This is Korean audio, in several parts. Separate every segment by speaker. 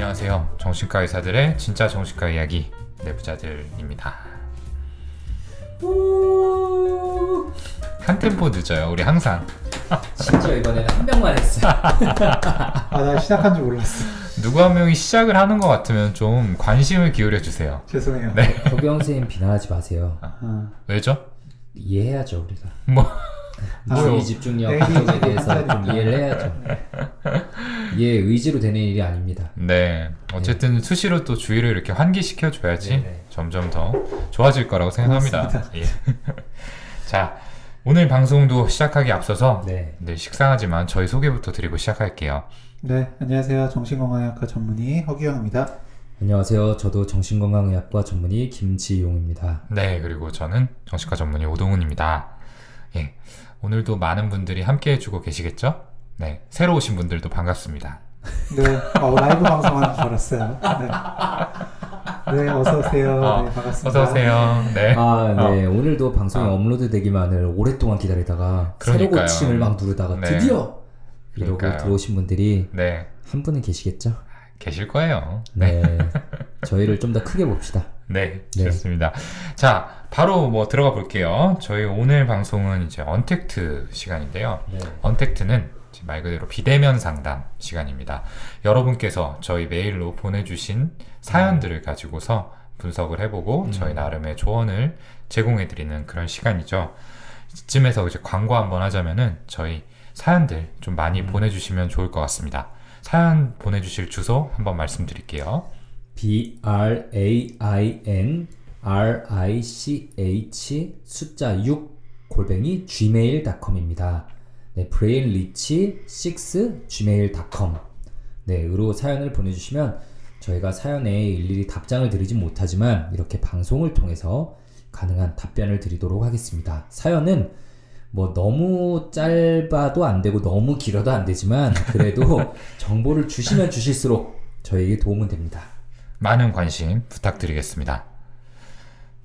Speaker 1: 안녕하세요. 정신과 의사들의 진짜 정신과 이야기 내부자들입니다. 한 템포 늦어요. 우리 항상.
Speaker 2: 심지어 이번에는 한 명만 했어요.
Speaker 3: 나 시작한 줄 몰랐어.
Speaker 1: 누구 한 명이 시작을 하는 것 같으면 좀 관심을 기울여 주세요.
Speaker 3: 죄송해요.
Speaker 1: 네.
Speaker 2: 허경 선생님 비난하지 마세요.
Speaker 1: 왜죠?
Speaker 2: 이해해야죠 우리가.
Speaker 1: 뭐요?
Speaker 2: 집중력 부족에 대해서 좀 이해를 해야죠. 이해 의지로 되는 일이 아닙니다.
Speaker 1: 네. 어쨌든 수시로 또 주의를 이렇게 환기시켜 줘야지
Speaker 2: 네네.
Speaker 1: 점점 더 좋아질 거라고 생각합니다.
Speaker 3: 고맙습니다.
Speaker 1: 예. 자, 오늘 방송도 시작하기 앞서서
Speaker 2: 네.
Speaker 1: 식상하지만 저희 소개부터 드리고 시작할게요.
Speaker 3: 네, 안녕하세요. 정신건강의학과 전문의 허기영입니다.
Speaker 2: 안녕하세요. 저도 정신건강의학과 전문의 김지용입니다.
Speaker 1: 네, 그리고 저는 정신과 전문의 오동훈입니다. 예, 오늘도 많은 분들이 함께 해주고 계시겠죠? 네, 새로 오신 분들도 반갑습니다.
Speaker 3: 네, 라이브 방송하는 줄 알았어요. 네, 어서오세요. 네, 반갑습니다.
Speaker 1: 어서오세요. 네.
Speaker 2: 네. 오늘도 방송이 업로드되기만을 오랫동안 기다리다가 새로
Speaker 1: 그러니까요.
Speaker 2: 고침을 막 누르다가
Speaker 1: 네.
Speaker 2: 드디어 이러고
Speaker 1: 그러니까요.
Speaker 2: 들어오신 분들이
Speaker 1: 네,
Speaker 2: 한 분은 계시겠죠?
Speaker 1: 계실 거예요.
Speaker 2: 네. 저희를 좀 더 크게 봅시다.
Speaker 1: 네,
Speaker 2: 네.
Speaker 1: 좋습니다. 자, 바로 들어가 볼게요. 저희 오늘 방송은 이제 언택트 시간인데요.
Speaker 2: 네.
Speaker 1: 언택트는 말 그대로 비대면 상담 시간입니다. 여러분께서 저희 메일로 보내주신 사연들을 가지고서 분석을 해보고 저희 나름의 조언을 제공해드리는 그런 시간이죠. 이쯤에서 이제 광고 한번 하자면은 저희 사연들 좀 많이 보내주시면 좋을 것 같습니다. 사연 보내주실 주소 한번 말씀드릴게요.
Speaker 2: BRAINRICH 숫자 6 gmail.com입니다. 네, brainrich6 gmail.com 으로 사연을 보내주시면 저희가 사연에 일일이 답장을 드리진 못하지만 이렇게 방송을 통해서 가능한 답변을 드리도록 하겠습니다. 사연은 뭐 너무 짧아도 안 되고 너무 길어도 안 되지만 그래도 정보를 주시면 주실수록 저희에게 도움은 됩니다.
Speaker 1: 많은 관심 부탁드리겠습니다.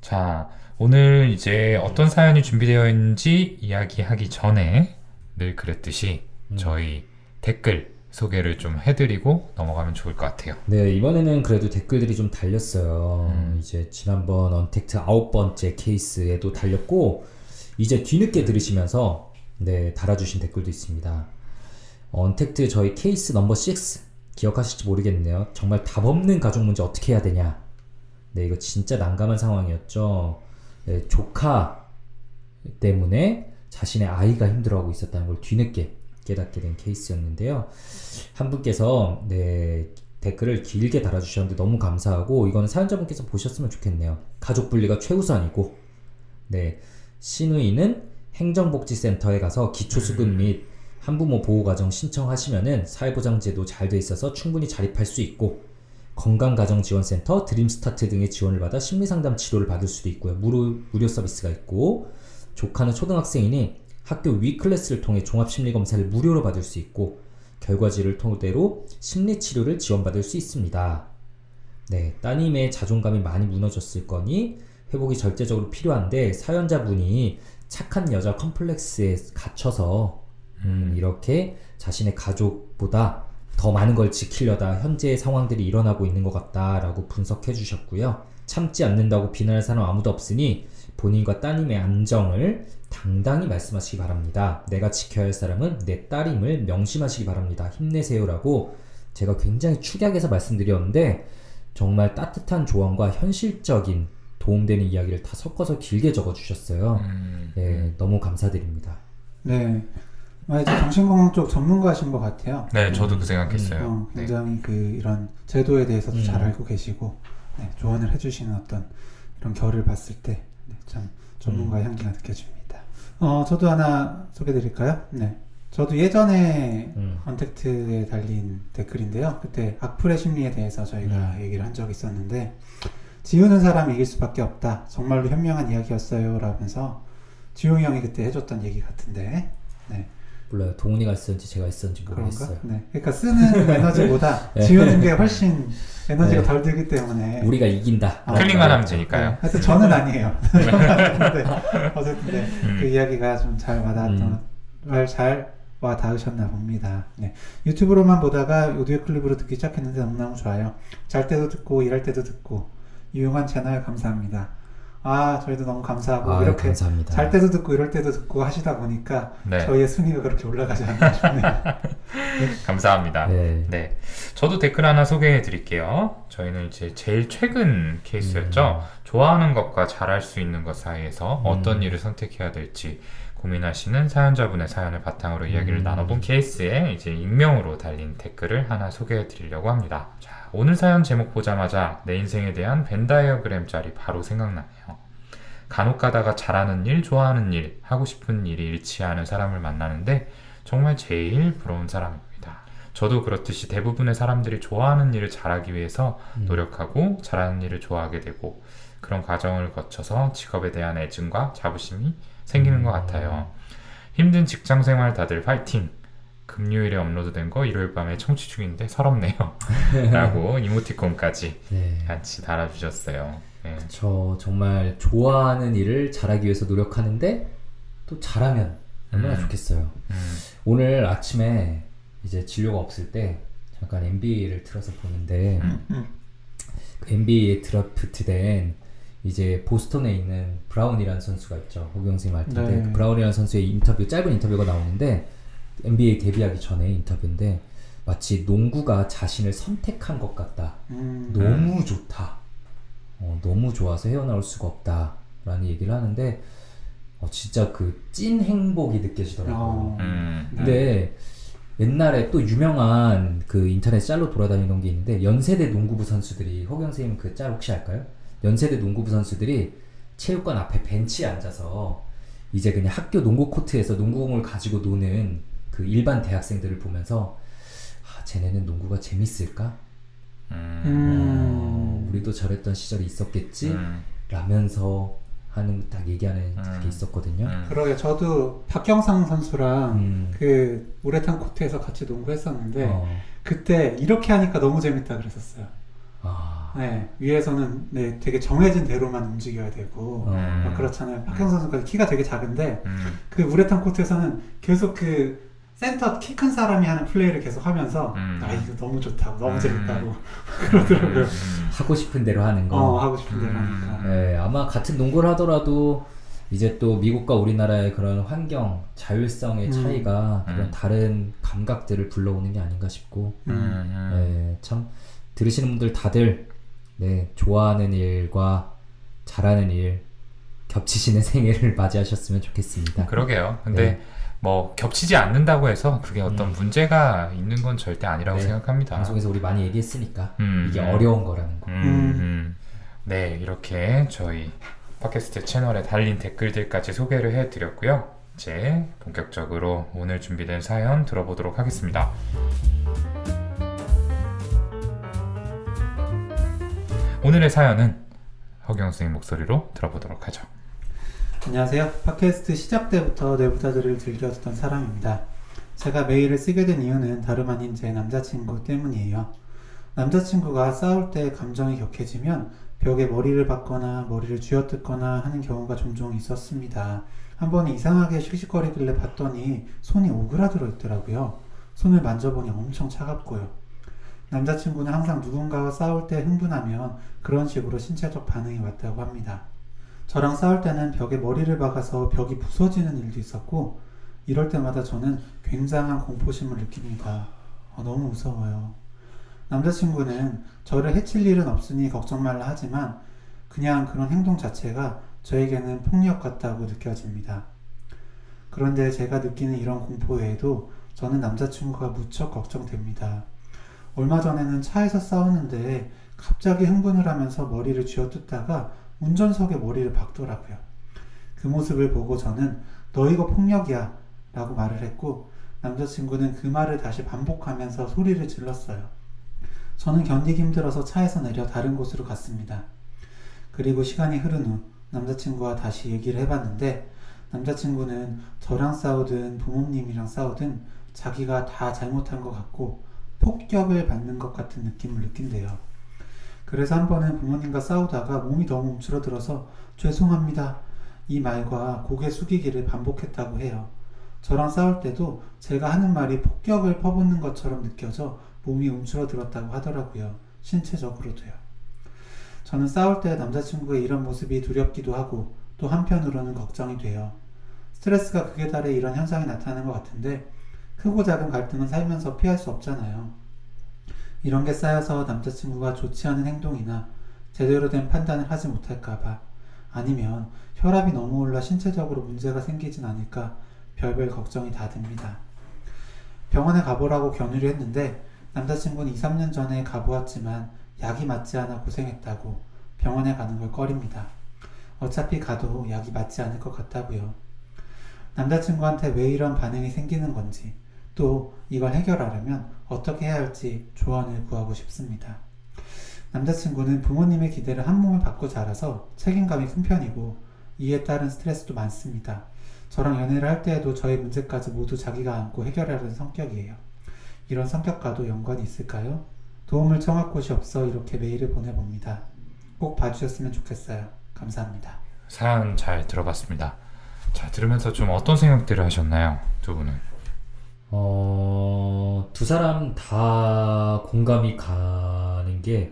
Speaker 1: 자, 오늘 이제 어떤 사연이 준비되어 있는지 이야기하기 전에 늘 그랬듯이 저희 댓글 소개를 좀 해드리고 넘어가면 좋을 것 같아요.
Speaker 2: 네, 이번에는 그래도 댓글들이 좀 달렸어요. 이제 지난번 언택트 9번째 케이스에도 달렸고 이제 뒤늦게 들으시면서 달아주신 댓글도 있습니다. 언택트 저희 케이스 넘버 6 기억하실지 모르겠네요. 정말 답 없는 가족 문제 어떻게 해야 되냐. 네, 이거 진짜 난감한 상황이었죠. 네, 조카 때문에 자신의 아이가 힘들어하고 있었다는 걸 뒤늦게 깨닫게 된 케이스였는데요. 한 분께서 댓글을 길게 달아주셨는데 너무 감사하고 이거는 사연자분께서 보셨으면 좋겠네요. 가족 분리가 최우선이고 시누이는 행정복지센터에 가서 기초수급 및 한부모 보호가정 신청하시면은 사회보장제도 잘 돼 있어서 충분히 자립할 수 있고 건강가정지원센터, 드림스타트 등의 지원을 받아 심리상담 치료를 받을 수도 있고요. 무료 서비스가 있고 조카는 초등학생이니 학교 위클래스를 통해 종합심리검사를 무료로 받을 수 있고 결과지를 토대로 심리치료를 지원받을 수 있습니다. 네, 따님의 자존감이 많이 무너졌을 거니 회복이 절대적으로 필요한데 사연자분이 착한 여자 컴플렉스에 갇혀서 이렇게 자신의 가족보다 더 많은 걸 지키려다 현재의 상황들이 일어나고 있는 것 같다라고 분석해 주셨고요. 참지 않는다고 비난할 사람 아무도 없으니 본인과 따님의 안정을 당당히 말씀하시기 바랍니다. 내가 지켜야 할 사람은 내 딸임을 명심하시기 바랍니다. 힘내세요라고 제가 굉장히 축약해서 말씀드렸는데 정말 따뜻한 조언과 현실적인 도움되는 이야기를 다 섞어서 길게 적어주셨어요. 네, 너무 감사드립니다.
Speaker 3: 네, 이제 정신건강 쪽 전문가신 것 같아요.
Speaker 1: 네, 저도 그 생각했어요.
Speaker 3: 굉장히 이런 제도에 대해서도 잘 알고 계시고 조언을 해주시는 어떤 이런 결을 봤을 때 참 전문가의 향기가 느껴집니다. 저도 하나 소개드릴까요? 네, 저도 예전에 언택트에 달린 댓글인데요. 그때 악플의 심리에 대해서 저희가 얘기를 한 적이 있었는데 지우는 사람이 이길 수밖에 없다. 정말로 현명한 이야기였어요. 라면서 지용이 형이 그때 해줬던 얘기 같은데
Speaker 2: 몰라요. 동훈이가 썼는지 제가 썼는지 모르겠어요.
Speaker 3: 그런가? 네, 그러니까 쓰는 에너지보다 지우는 게 훨씬 에너지가 덜 들기 때문에
Speaker 2: 우리가 이긴다.
Speaker 1: 클릭만 하면 되니까요.
Speaker 3: 하여튼 저는 아니에요. 근데 어쨌든 그 이야기가 좀 잘 와닿았던 말 잘 와 닿으셨나 봅니다. 네. 유튜브로만 보다가 오디오 클립으로 듣기 시작했는데 너무너무 좋아요. 잘 때도 듣고 일할 때도 듣고 유용한 채널 감사합니다. 아 저희도 너무 감사하고 이렇게
Speaker 2: 감사합니다.
Speaker 3: 잘 때도 듣고 이럴 때도 듣고 하시다 보니까
Speaker 1: 네.
Speaker 3: 저희의 순위가 그렇게 올라가지 않나 싶네요.
Speaker 1: 감사합니다.
Speaker 2: 네.
Speaker 1: 네. 저도 댓글 하나 소개해 드릴게요. 저희는 이제 제일 최근 케이스였죠. 좋아하는 것과 잘할 수 있는 것 사이에서 어떤 일을 선택해야 될지 고민하시는 사연자분의 사연을 바탕으로 이야기를 나눠본 케이스에 이제 익명으로 달린 댓글을 하나 소개해 드리려고 합니다. 자, 오늘 사연 제목 보자마자 내 인생에 대한 벤 다이어그램 짤이 바로 생각나네요. 간혹 가다가 잘하는 일, 좋아하는 일, 하고 싶은 일이 일치하는 사람을 만나는데 정말 제일 부러운 사람입니다. 저도 그렇듯이 대부분의 사람들이 좋아하는 일을 잘하기 위해서 노력하고 잘하는 일을 좋아하게 되고 그런 과정을 거쳐서 직업에 대한 애증과 자부심이 생기는 것 같아요. 힘든 직장생활 다들 파이팅! 금요일에 업로드된 거 일요일 밤에 청취 중인데 서럽네요. 라고 이모티콘까지
Speaker 2: 네.
Speaker 1: 같이 달아주셨어요. 네.
Speaker 2: 저 정말 좋아하는 일을 잘하기 위해서 노력하는데 또 잘하면 얼마나 좋겠어요. 오늘 아침에 이제 진료가 없을 때 잠깐 NBA를 틀어서 보는데 그 NBA에 드래프트된 이제 보스턴에 있는 브라운이라는 선수가 있죠. 호경 선생님 알 텐데
Speaker 3: 네.
Speaker 2: 그 브라운이라는 선수의 짧은 인터뷰가 나오는데 NBA 데뷔하기 전에 인터뷰인데 마치 농구가 자신을 선택한 것 같다. 너무 좋다. 너무 좋아서 헤어나올 수가 없다. 라는 얘기를 하는데 진짜 그 찐 행복이 느껴지더라고요. 근데 옛날에 또 유명한 그 인터넷 짤로 돌아다니던 게 있는데 연세대 농구부 선수들이 호경 선생님 그 짤 혹시 알까요? 연세대 농구부 선수들이 체육관 앞에 벤치에 앉아서 이제 그냥 학교 농구 코트에서 농구공을 가지고 노는 그 일반 대학생들을 보면서 쟤네는 농구가 재밌을까? 우리도 저랬던 시절이 있었겠지? 라면서 하는 딱 얘기하는 게 있었거든요.
Speaker 3: 그러게 저도 박경상 선수랑 그 우레탄 코트에서 같이 농구했었는데 그때 이렇게 하니까 너무 재밌다 그랬었어요. 네, 위에서는 네, 되게 정해진 대로만 움직여야 되고 막 그렇잖아요. 박경상 선수가 키가 되게 작은데 그 우레탄 코트에서는 계속 그 센터 키 큰 사람이 하는 플레이를 계속 하면서 이거 너무 좋다고 너무 재밌다고 그러더라고요.
Speaker 2: 하고 싶은 대로 하는 거.
Speaker 3: 하고 싶은 대로 하니까.
Speaker 2: 네, 아마 같은 농구를 하더라도 이제 또 미국과 우리나라의 그런 환경, 자율성의 차이가 그런 다른 감각들을 불러오는 게 아닌가 싶고 네, 참 들으시는 분들 다들 네, 좋아하는 일과 잘하는 일 겹치시는 생애를 맞이하셨으면 좋겠습니다.
Speaker 1: 그러게요. 근데 뭐 겹치지 않는다고 해서 그게 어떤 문제가 있는 건 절대 아니라고 생각합니다.
Speaker 2: 방송에서 우리 많이 얘기했으니까 이게 어려운 거라는 거.
Speaker 1: 네, 이렇게 저희 팟캐스트 채널에 달린 댓글들까지 소개를 해드렸고요. 이제 본격적으로 오늘 준비된 사연 들어보도록 하겠습니다. 오늘의 사연은 허경 선생님 목소리로 들어보도록 하죠.
Speaker 3: 안녕하세요. 팟캐스트 시작 때부터 내부자들을 즐겨 듣던 사람입니다. 제가 메일을 쓰게 된 이유는 다름 아닌 제 남자친구 때문이에요. 남자친구가 싸울 때 감정이 격해지면 벽에 머리를 박거나 머리를 쥐어뜯거나 하는 경우가 종종 있었습니다. 한 번 이상하게 씩씩거리길래 봤더니 손이 오그라들어 있더라고요. 손을 만져보니 엄청 차갑고요. 남자친구는 항상 누군가와 싸울 때 흥분하면 그런 식으로 신체적 반응이 왔다고 합니다. 저랑 싸울 때는 벽에 머리를 박아서 벽이 부서지는 일도 있었고 이럴 때마다 저는 굉장한 공포심을 느낍니다. 너무 무서워요. 남자친구는 저를 해칠 일은 없으니 걱정 말라 하지만 그냥 그런 행동 자체가 저에게는 폭력 같다고 느껴집니다. 그런데 제가 느끼는 이런 공포 외에도 저는 남자친구가 무척 걱정됩니다. 얼마 전에는 차에서 싸우는데 갑자기 흥분을 하면서 머리를 쥐어뜯다가 운전석에 머리를 박더라고요. 그 모습을 보고 저는 너 이거 폭력이야 라고 말을 했고 남자친구는 그 말을 다시 반복하면서 소리를 질렀어요. 저는 견디기 힘들어서 차에서 내려 다른 곳으로 갔습니다. 그리고 시간이 흐른 후 남자친구와 다시 얘기를 해봤는데 남자친구는 저랑 싸우든 부모님이랑 싸우든 자기가 다 잘못한 것 같고 폭격을 받는 것 같은 느낌을 느낀대요. 그래서 한 번은 부모님과 싸우다가 몸이 너무 움츠러들어서 죄송합니다 이 말과 고개 숙이기를 반복했다고 해요. 저랑 싸울 때도 제가 하는 말이 폭격을 퍼붓는 것처럼 느껴져 몸이 움츠러들었다고 하더라고요. 신체적으로도요. 저는 싸울 때 남자친구의 이런 모습이 두렵기도 하고 또 한편으로는 걱정이 돼요. 스트레스가 극에 달해 이런 현상이 나타나는 것 같은데 크고 작은 갈등은 살면서 피할 수 없잖아요. 이런 게 쌓여서 남자친구가 좋지 않은 행동이나 제대로 된 판단을 하지 못할까봐 아니면 혈압이 너무 올라 신체적으로 문제가 생기진 않을까 별별 걱정이 다 듭니다. 병원에 가보라고 권유를 했는데 남자친구는 2, 3년 전에 가보았지만 약이 맞지 않아 고생했다고 병원에 가는 걸 꺼립니다. 어차피 가도 약이 맞지 않을 것 같다고요. 남자친구한테 왜 이런 반응이 생기는 건지 또 이걸 해결하려면 어떻게 해야 할지 조언을 구하고 싶습니다. 남자친구는 부모님의 기대를 한 몸을 받고 자라서 책임감이 큰 편이고 이에 따른 스트레스도 많습니다. 저랑 연애를 할 때에도 저의 문제까지 모두 자기가 안고 해결하려는 성격이에요. 이런 성격과도 연관이 있을까요? 도움을 청할 곳이 없어 이렇게 메일을 보내봅니다. 꼭 봐주셨으면 좋겠어요. 감사합니다.
Speaker 1: 사연 잘 들어봤습니다. 자, 들으면서 좀 어떤 생각들을 하셨나요? 두 분은?
Speaker 2: 두 사람 다 공감이 가는 게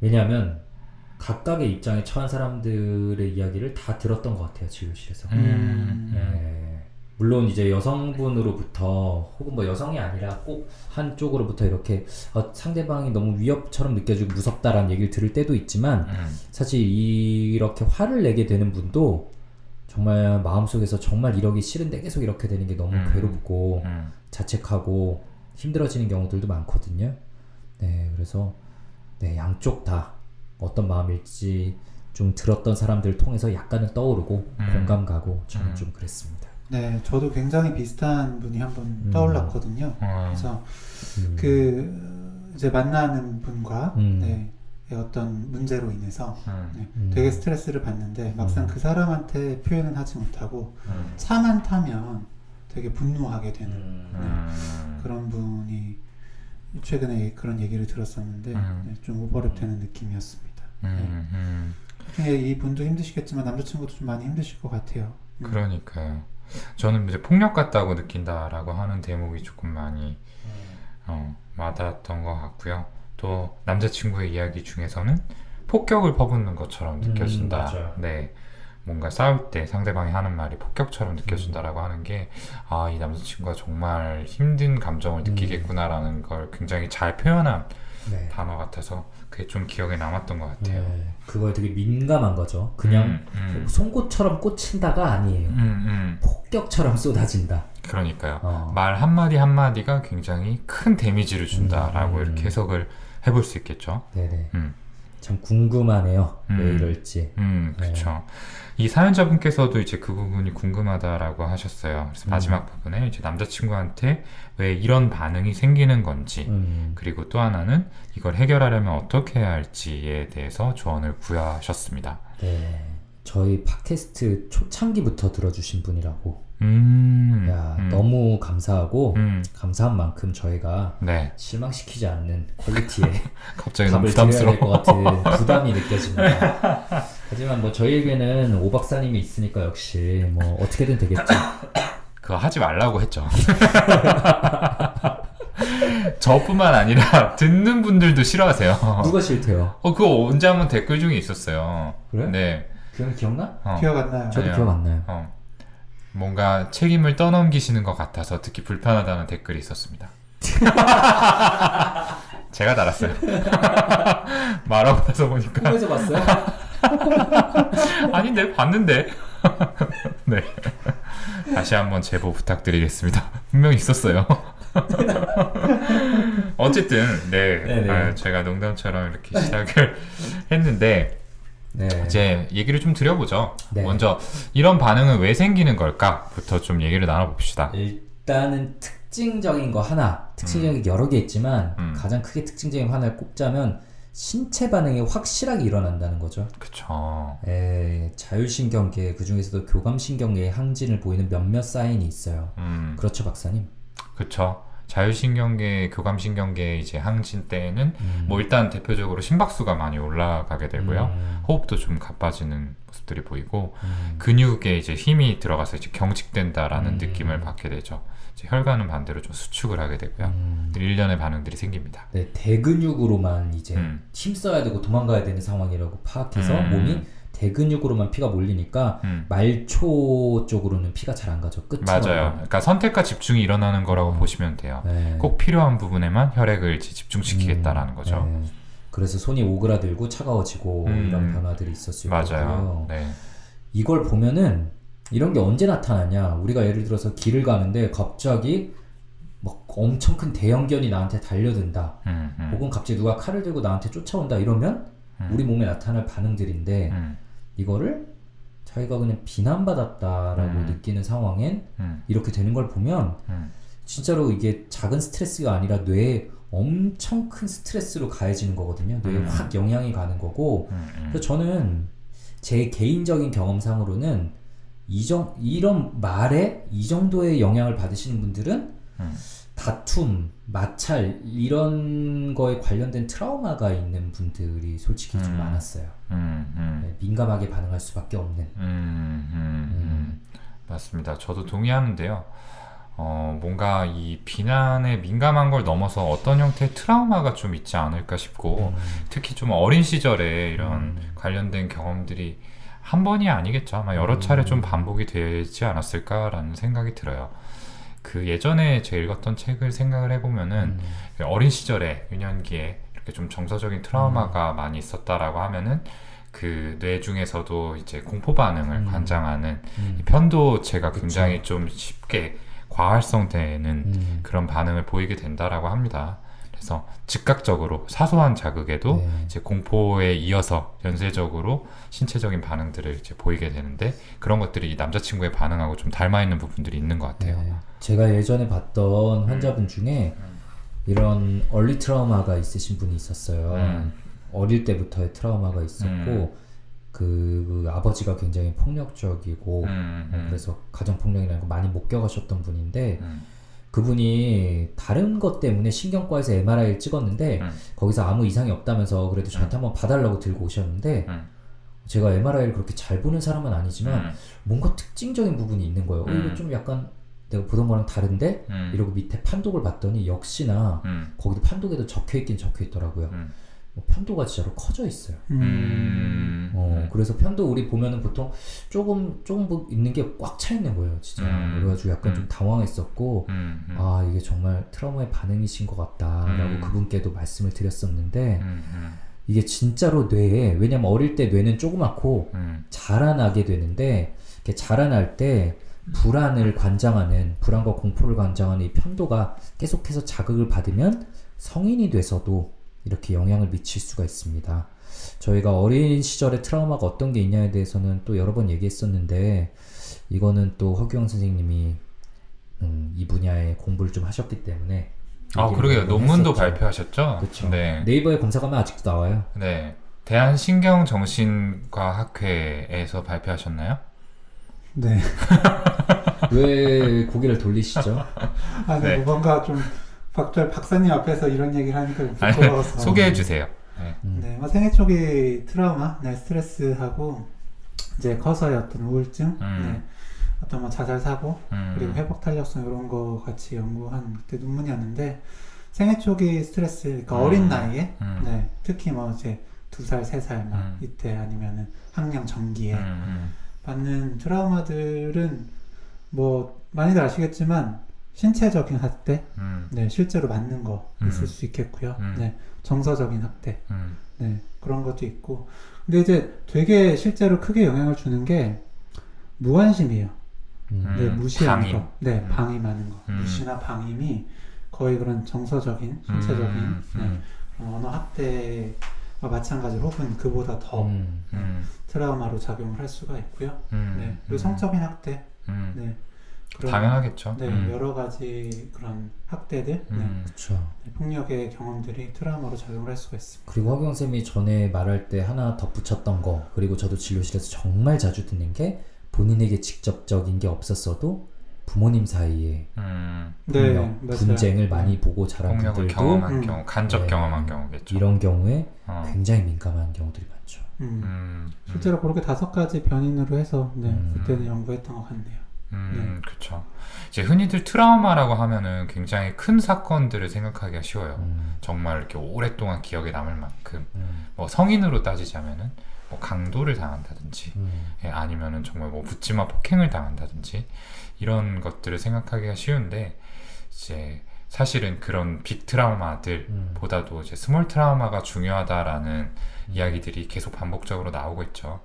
Speaker 2: 왜냐하면 각각의 입장에 처한 사람들의 이야기를 다 들었던 것 같아요. 진료실에서. 물론 이제 여성분으로부터 혹은 뭐 여성이 아니라 꼭 한쪽으로부터 이렇게 상대방이 너무 위협처럼 느껴지고 무섭다라는 얘기를 들을 때도 있지만 사실 이렇게 화를 내게 되는 분도 정말 마음속에서 정말 이러기 싫은데 계속 이렇게 되는 게 너무 괴롭고 자책하고 힘들어지는 경우들도 많거든요. 네, 그래서 네, 양쪽 다 어떤 마음일지 좀 들었던 사람들을 통해서 약간은 떠오르고 공감 가고 저는 좀 그랬습니다.
Speaker 3: 네, 저도 굉장히 비슷한 분이 한 번 떠올랐거든요. 그래서 그 이제 만나는 분과 네, 어떤 문제로 인해서 네, 되게 스트레스를 받는데 막상 그 사람한테 표현은 하지 못하고 차만 타면 되게 분노하게 되는 네, 그런 분이 최근에 그런 얘기를 들었었는데 네, 좀 오버랩되는 느낌이었습니다. 네. 이 분도 힘드시겠지만 남자친구도 좀 많이 힘드실 것 같아요.
Speaker 1: 그러니까요. 저는 이제 폭력 같다고 느낀다라고 하는 대목이 조금 많이 와닿았던 것 같고요. 또 남자친구의 이야기 중에서는 폭격을 퍼붓는 것처럼 느껴진다.
Speaker 2: 맞아요.
Speaker 1: 네, 뭔가 싸울 때 상대방이 하는 말이 폭격처럼 느껴진다라고 하는 게 이 남자친구가 정말 힘든 감정을 느끼겠구나라는 걸 굉장히 잘 표현한
Speaker 2: 네.
Speaker 1: 단어 같아서 그게 좀 기억에 남았던 것 같아요.
Speaker 2: 네, 그거에 되게 민감한 거죠. 그냥 송곳처럼 꽂힌다가 아니에요. 폭격처럼 쏟아진다.
Speaker 1: 그러니까요. 말 한마디 한마디가 굉장히 큰 데미지를 준다라고 이렇게 해석을 해볼 수 있겠죠.
Speaker 2: 네네. 참 궁금하네요. 왜 이럴지.
Speaker 1: 그렇죠. 이 사연자분께서도 이제 그 부분이 궁금하다라고 하셨어요. 그래서 마지막 부분에 이제 남자친구한테 왜 이런 반응이 생기는 건지, 그리고 또 하나는 이걸 해결하려면 어떻게 해야 할지에 대해서 조언을 구하셨습니다.
Speaker 2: 네. 저희 팟캐스트 초창기부터 들어주신 분이라고. 너무 감사하고 감사한 만큼 저희가
Speaker 1: 네.
Speaker 2: 실망시키지 않는 퀄리티의
Speaker 1: 갑자기 너무
Speaker 2: 답을 드려야
Speaker 1: 부담스러워.
Speaker 2: 될 것 같은 부담이 느껴집니다. 하지만 뭐 저희에게는 오 박사님이 있으니까 역시 뭐 어떻게든 되겠죠.
Speaker 1: 그거 하지 말라고 했죠. 저뿐만 아니라 듣는 분들도 싫어하세요.
Speaker 2: 누가 싫대요?
Speaker 1: 그거 언제 한번 댓글 중에 있었어요.
Speaker 2: 그래?
Speaker 1: 네.
Speaker 2: 기억나?
Speaker 3: 기억 안 나요?
Speaker 2: 저도
Speaker 1: 아니요.
Speaker 2: 기억 안 나요.
Speaker 1: 뭔가 책임을 떠넘기시는 것 같아서 듣기 불편하다는 댓글이 있었습니다. 제가 달았어요. 말하고 나서 보니까
Speaker 2: 꿈에서 봤어요?
Speaker 1: 아닌데 봤는데. 네. 다시 한번 제보 부탁드리겠습니다. 분명히 있었어요. 어쨌든 네, 제가 농담처럼 이렇게 시작을 했는데
Speaker 2: 네.
Speaker 1: 이제 얘기를 좀 드려보죠.
Speaker 2: 네.
Speaker 1: 먼저 이런 반응은 왜 생기는 걸까부터 좀 얘기를 나눠봅시다.
Speaker 2: 일단은 특징적인 거 하나, 특징적인 게 여러 개 있지만 가장 크게 특징적인 거 하나를 꼽자면 신체 반응이 확실하게 일어난다는 거죠.
Speaker 1: 그쵸.
Speaker 2: 자율신경계, 그 중에서도 교감신경계의 항진을 보이는 몇몇 사인이 있어요. 그렇죠, 박사님?
Speaker 1: 그쵸. 자율신경계, 교감신경계 이제 항진 때에는 뭐 일단 대표적으로 심박수가 많이 올라가게 되고요. 호흡도 좀 가빠지는 모습들이 보이고 근육에 이제 힘이 들어가서 이제 경직된다라는 느낌을 받게 되죠. 이제 혈관은 반대로 좀 수축을 하게 되고요. 일련의 반응들이 생깁니다.
Speaker 2: 네, 대근육으로만 이제 힘 써야 되고 도망가야 되는 상황이라고 파악해서 몸이 대근육으로만 피가 몰리니까 말초 쪽으로는 피가 잘 안 가죠. 끝으로.
Speaker 1: 맞아요. 그러니까 선택과 집중이 일어나는 거라고 보시면 돼요.
Speaker 2: 네.
Speaker 1: 꼭 필요한 부분에만 혈액을 이제 집중시키겠다라는 거죠.
Speaker 2: 네. 그래서 손이 오그라들고 차가워지고 이런 변화들이 있을 수 있고요.
Speaker 1: 맞아요. 네.
Speaker 2: 이걸 보면은 이런 게 언제 나타나냐? 우리가 예를 들어서 길을 가는데 갑자기 막 엄청 큰 대형견이 나한테 달려든다. 혹은 갑자기 누가 칼을 들고 나한테 쫓아온다 이러면 우리 몸에 나타날 반응들인데 이거를 자기가 그냥 비난받았다라고 느끼는 상황엔 이렇게 되는 걸 보면 진짜로 이게 작은 스트레스가 아니라 뇌에 엄청 큰 스트레스로 가해지는 거거든요. 뇌에 확 영향이 가는 거고 그래서 저는 제 개인적인 경험상으로는 이런 말에 이 정도의 영향을 받으시는 분들은 다툼, 마찰 이런 거에 관련된 트라우마가 있는 분들이 솔직히 좀 많았어요. 네, 민감하게 반응할 수밖에 없는.
Speaker 1: 맞습니다. 저도 동의하는데요. 뭔가 이 비난에 민감한 걸 넘어서 어떤 형태의 트라우마가 좀 있지 않을까 싶고 특히 좀 어린 시절에 이런 관련된 경험들이 한 번이 아니겠죠. 아마 여러 차례 좀 반복이 되지 않았을까라는 생각이 들어요. 그 예전에 제가 읽었던 책을 생각을 해보면은 어린 시절에 유년기에 이렇게 좀 정서적인 트라우마가 많이 있었다라고 하면은 그 뇌 중에서도 이제 공포 반응을 관장하는 이 편도체가 굉장히 좀 쉽게 과활성되는 그런 반응을 보이게 된다라고 합니다. 그래서 즉각적으로 사소한 자극에도 이제 공포에 이어서 연쇄적으로 신체적인 반응들을 이제 보이게 되는데 그런 것들이 이 남자친구의 반응하고 좀 닮아 있는 부분들이 있는 것 같아요.
Speaker 2: 네. 제가 예전에 봤던 환자분 중에 이런 얼리 트라우마가 있으신 분이 있었어요. 어릴 때부터의 트라우마가 있었고 그 아버지가 굉장히 폭력적이고 그래서 가정폭력이라는 거 많이 못 겪으셨던 분인데 그분이 다른 것 때문에 신경과에서 MRI를 찍었는데 거기서 아무 이상이 없다면서 그래도 저한테 한번 봐달라고 들고 오셨는데 제가 MRI를 그렇게 잘 보는 사람은 아니지만 뭔가 특징적인 부분이 있는 거예요. 이거 좀 약간 내가 보던 거랑 다른데? 이러고 밑에 판독을 봤더니 역시나 거기도 판독에도 적혀있긴 적혀있더라고요. 편도가 진짜로 커져 있어요. 그래서 편도 우리 보면은 보통 조금 뭐 있는 게 꽉 차 있는 거예요, 진짜. 그래가지고 약간 좀 당황했었고, 아, 이게 정말 트라우마의 반응이신 것 같다라고 그분께도 말씀을 드렸었는데, 이게 진짜로 뇌에, 왜냐면 어릴 때 뇌는 조그맣고 자라나게 되는데, 이렇게 자라날 때 불안과 공포를 관장하는 이 편도가 계속해서 자극을 받으면 성인이 돼서도 이렇게 영향을 미칠 수가 있습니다. 저희가 어린 시절에 트라우마가 어떤 게 있냐에 대해서는 또 여러 번 얘기했었는데 이거는 또 허규영 선생님이 이 분야에 공부를 좀 하셨기 때문에
Speaker 1: 그러게요. 논문도
Speaker 2: 했었죠.
Speaker 1: 발표하셨죠?
Speaker 2: 그렇죠.
Speaker 1: 네.
Speaker 2: 네이버에 검색하면 아직도 나와요.
Speaker 1: 네. 대한신경정신과학회에서 발표하셨나요?
Speaker 3: 네.
Speaker 2: 왜 고개를 돌리시죠?
Speaker 3: 네. 뭔가 좀 박사님 앞에서 이런 얘기를 하니까 좀 부끄러워서.
Speaker 1: 소개해 주세요.
Speaker 3: 네, 뭐 생애 초기 트라우마, 네, 스트레스하고 이제 커서의 어떤 우울증, 네, 어떤 뭐 자살 사고, 그리고 회복 탄력성 이런 거 같이 연구한 그때 논문이었는데 생애 초기 스트레스, 그러니까 어린 나이에, 네, 특히 뭐 이제 2살, 3살 막 이때 아니면은 학령 전기에 받는 트라우마들은 뭐 많이들 아시겠지만 신체적인 학대, 네, 실제로 맞는 거 있을 수 있겠고요. 네, 정서적인 학대, 네, 그런 것도 있고. 근데 이제 되게 실제로 크게 영향을 주는 게 무관심이에요. 네, 무시하는
Speaker 1: 방임.
Speaker 3: 거, 네, 방임하는 거, 무시나 방임이 거의 그런 정서적인, 신체적인 네, 언어 학대와 마찬가지로 혹은 그보다 더 트라우마로 작용을 할 수가 있고요. 네, 그리고 성적인 학대, 네. 그런,
Speaker 1: 당연하겠죠.
Speaker 3: 네, 여러 가지 그런 학대들, 네,
Speaker 2: 그렇죠.
Speaker 3: 네, 폭력의 경험들이 트라우마로 작용을 할 수가 있습니다.
Speaker 2: 그리고 허경 쌤이 전에 말할 때 하나 덧붙였던 거, 그리고 저도 진료실에서 정말 자주 듣는 게 본인에게 직접적인 게 없었어도 부모님 사이에
Speaker 3: 네,
Speaker 2: 폭력,
Speaker 3: 맞아요.
Speaker 2: 분쟁을 많이 보고 자란
Speaker 1: 폭력을
Speaker 2: 분들도
Speaker 1: 경험한 경우, 간접
Speaker 2: 네.
Speaker 1: 경험한 경우겠죠.
Speaker 2: 이런 경우에
Speaker 1: 어.
Speaker 2: 굉장히 민감한 경우들이 많죠.
Speaker 3: 실제로 그렇게 5가지 변인으로 해서 네, 그때는
Speaker 1: 음.
Speaker 3: 연구했던 것 같네요.
Speaker 1: 그렇죠. 이제 흔히들 트라우마라고 하면은 굉장히 큰 사건들을 생각하기가 쉬워요. 정말 이렇게 오랫동안 기억에 남을 만큼 뭐 성인으로 따지자면은 뭐 강도를 당한다든지 예, 아니면은 정말 뭐 묻지마 폭행을 당한다든지 이런 것들을 생각하기가 쉬운데 이제 사실은 그런 빅 트라우마들보다도 이제 스몰 트라우마가 중요하다라는 이야기들이 계속 반복적으로 나오고 있죠.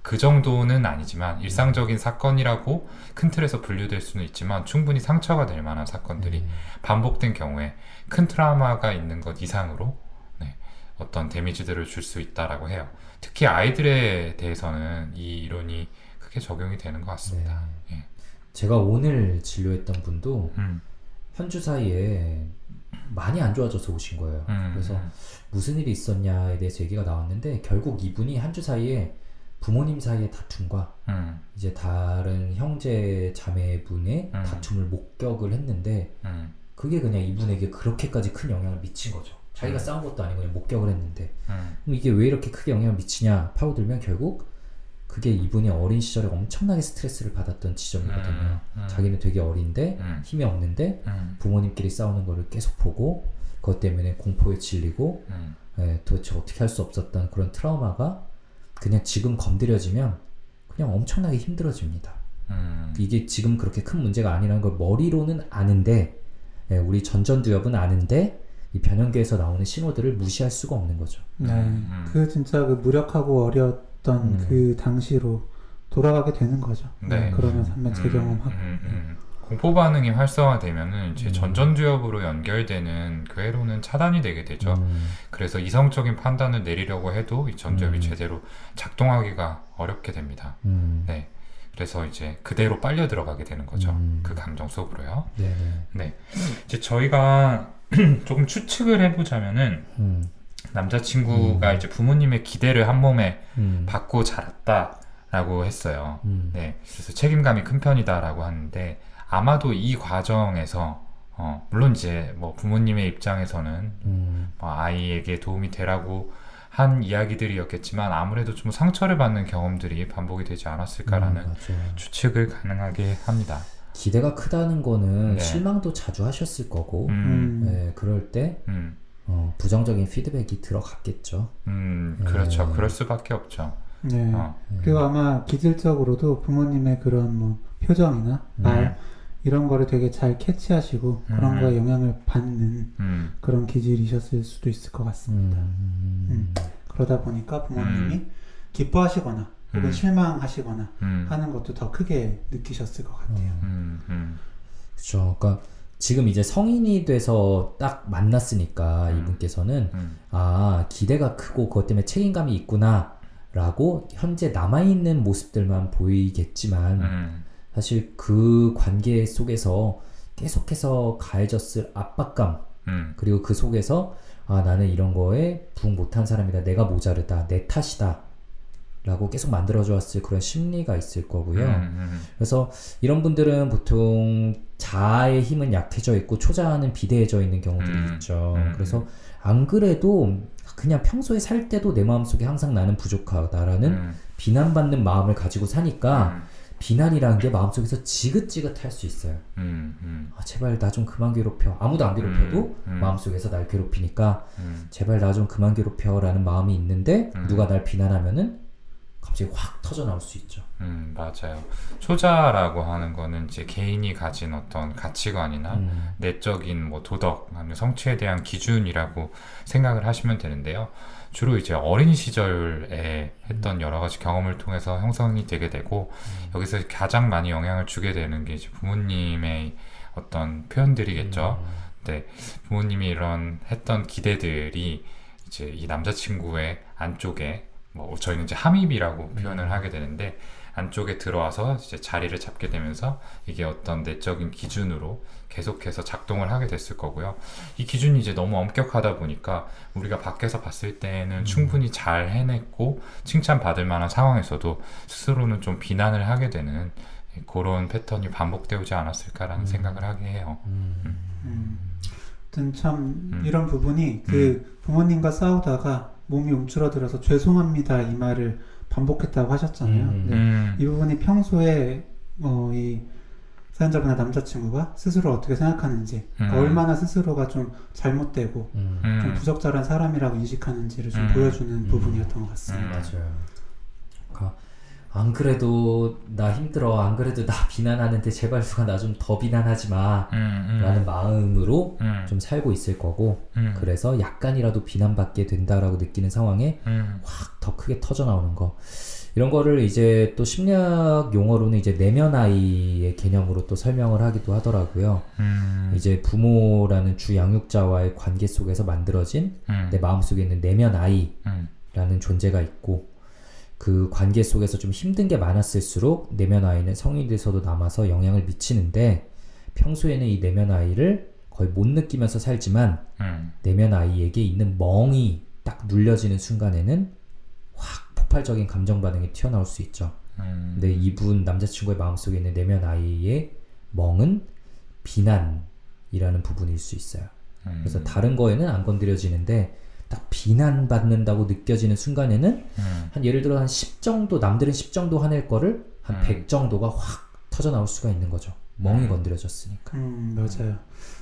Speaker 1: 그 정도는 아니지만 일상적인 사건이라고 큰 틀에서 분류될 수는 있지만 충분히 상처가 될 만한 사건들이 반복된 경우에 큰 트라우마가 있는 것 이상으로 네, 어떤 데미지들을 줄 수 있다라고 해요. 특히 아이들에 대해서는 이 이론이 크게 적용이 되는 것 같습니다. 예.
Speaker 2: 제가 오늘 진료했던 분도 현주 사이에 많이 안 좋아져서 오신 거예요. 그래서 무슨 일이 있었냐에 대해서 얘기가 나왔는데 결국 이분이 한 주 사이에 부모님 사이의 다툼과 이제 다른 형제 자매분의 다툼을 목격을 했는데 그게 그냥 이분에게 그렇게까지 큰 영향을 미친 거죠. 자기가 싸운 것도 아니고 그냥 목격을 했는데 그럼 이게 왜 이렇게 크게 영향을 미치냐 파고들면 결국 그게 이분이 어린 시절에 엄청나게 스트레스를 받았던 지점이거든요. 자기는 되게 어린데 힘이 없는데 부모님끼리 싸우는 거를 계속 보고 그것 때문에 공포에 질리고 도대체 어떻게 할 수 없었던 그런 트라우마가 그냥 지금 건드려지면 그냥 엄청나게 힘들어집니다. 이게 지금 그렇게 큰 문제가 아니라는 걸 머리로는 아는데 우리 전전두엽은 아는데 이 변형계에서 나오는 신호들을 무시할 수가 없는 거죠.
Speaker 3: 네, 그 진짜 그 무력하고 어렸던 그 당시로 돌아가게 되는 거죠.
Speaker 1: 네.
Speaker 3: 그러면서 한번 재경험하고.
Speaker 1: 공포 반응이 활성화되면은 이제 전전두엽으로 연결되는 그 회로는 차단이 되게 되죠. 그래서 이성적인 판단을 내리려고 해도 이 전두엽이 제대로 작동하기가 어렵게 됩니다. 네. 그래서 이제 그대로 빨려 들어가게 되는 거죠. 그 감정 속으로요. 네. 이제 저희가 조금 추측을 해보자면은 남자친구가 이제 부모님의 기대를 한 몸에 받고 자랐다라고 했어요. 네. 그래서 책임감이 큰 편이다라고 하는데 아마도 이 과정에서 물론 이제 뭐 부모님의 입장에서는 뭐 아이에게 도움이 되라고 한 이야기들이었겠지만 아무래도 좀 상처를 받는 경험들이 반복이 되지 않았을까라는 추측을 가능하게 합니다.
Speaker 2: 기대가 크다는 거는
Speaker 1: 네.
Speaker 2: 실망도 자주 하셨을 거고 그럴 때 부정적인 피드백이 들어갔겠죠.
Speaker 1: 그렇죠. 그럴 수밖에 없죠.
Speaker 3: 네. 그리고 아마 기질적으로도 부모님의 그런 뭐 표정이나 말 이런 거를 되게 잘 캐치하시고 그런 거에 영향을 받는 그런 기질이셨을 수도 있을 것 같습니다. 그러다 보니까 부모님이 기뻐하시거나 혹은 실망하시거나 하는 것도 더 크게 느끼셨을 것 같아요.
Speaker 2: 그렇죠. 그러니까 지금 이제 성인이 돼서 딱 만났으니까 이분께서는 아 기대가 크고 그것 때문에 책임감이 있구나 라고 현재 남아있는 모습들만 보이겠지만 사실 그 관계 속에서 계속해서 가해졌을 압박감 그리고 그 속에서 아 나는 이런 거에 부응 못한 사람이다, 내가 모자르다, 내 탓이다 라고 계속 만들어주었을 그런 심리가 있을 거고요. 그래서 이런 분들은 보통 자아의 힘은 약해져 있고 초자아는 비대해져 있는 경우들이 있죠. 그래서 안 그래도 그냥 평소에 살 때도 내 마음속에 항상 나는 부족하다라는 비난받는 마음을 가지고 사니까 비난이라는 게 마음속에서 지긋지긋할 수 있어요. 아, 제발 나 좀 그만 괴롭혀. 아무도 안 괴롭혀도 마음속에서 날 괴롭히니까 제발 나 좀 그만 괴롭혀 라는 마음이 있는데 누가 날 비난하면은 갑자기 확 터져 나올 수 있죠.
Speaker 1: 맞아요. 초자라고 하는 거는 이제 개인이 가진 어떤 가치관이나 내적인 뭐 도덕, 아니면 성취에 대한 기준이라고 생각을 하시면 되는데요. 주로 이제 어린 시절에 했던 여러 가지 경험을 통해서 형성이 되게 되고 여기서 가장 많이 영향을 주게 되는 게 이제 부모님의 어떤 표현들이겠죠. 네, 부모님이 이런 했던 기대들이 이제 이 남자친구의 안쪽에 뭐 저희는 이제 함입이라고 표현을 하게 되는데 안쪽에 들어와서 이제 자리를 잡게 되면서 이게 어떤 내적인 기준으로 계속해서 작동을 하게 됐을 거고요. 이 기준이 이제 너무 엄격하다 보니까 우리가 밖에서 봤을 때는 충분히 잘 해냈고 칭찬받을 만한 상황에서도 스스로는 좀 비난을 하게 되는 그런 패턴이 반복되지 않았을까라는 생각을 하게 해요.
Speaker 3: 아무튼 참 이런 부분이 그 부모님과 싸우다가 몸이 움츠러들어서 죄송합니다 이 말을 반복했다고 하셨잖아요. 네. 이 부분이 평소에 이 사연자분의 남자친구가 스스로 어떻게 생각하는지, 그러니까 얼마나 스스로가 좀 잘못되고 좀 부적절한 사람이라고 인식하는지를 좀 보여주는 부분이었던 것 같습니다.
Speaker 2: 맞아요. 그러니까 안 그래도 나 힘들어, 안 그래도 나 비난하는데 제발 누가 나 좀 더 비난하지 마 라는 마음으로 좀 살고 있을 거고, 그래서 약간이라도 비난받게 된다라고 느끼는 상황에 확 더 크게 터져 나오는 거, 이런 거를 이제 또 심리학 용어로는 이제 내면아이의 개념으로 또 설명을 하기도 하더라고요. 이제 부모라는 주 양육자와의 관계 속에서 만들어진 내 마음속에 있는 내면아이라는 존재가 있고, 그 관계 속에서 좀 힘든 게 많았을수록 내면아이는 성인이 돼서도 남아서 영향을 미치는데, 평소에는 이 내면아이를 거의 못 느끼면서 살지만 내면아이에게 있는 멍이 딱 눌려지는 순간에는 확 폭발적인 감정 반응이 튀어나올 수 있죠. 근데 이분 남자친구의 마음속에 있는 내면아이의 멍은 비난이라는 부분일 수 있어요. 그래서 다른 거에는 안 건드려지는데 딱 비난받는다고 느껴지는 순간에는 한 예를 들어 한 10 정도, 남들은 10 정도 화낼 거를 한 100 정도가 확 터져 나올 수가 있는 거죠. 멍이 건드려졌으니까.
Speaker 3: 맞아요.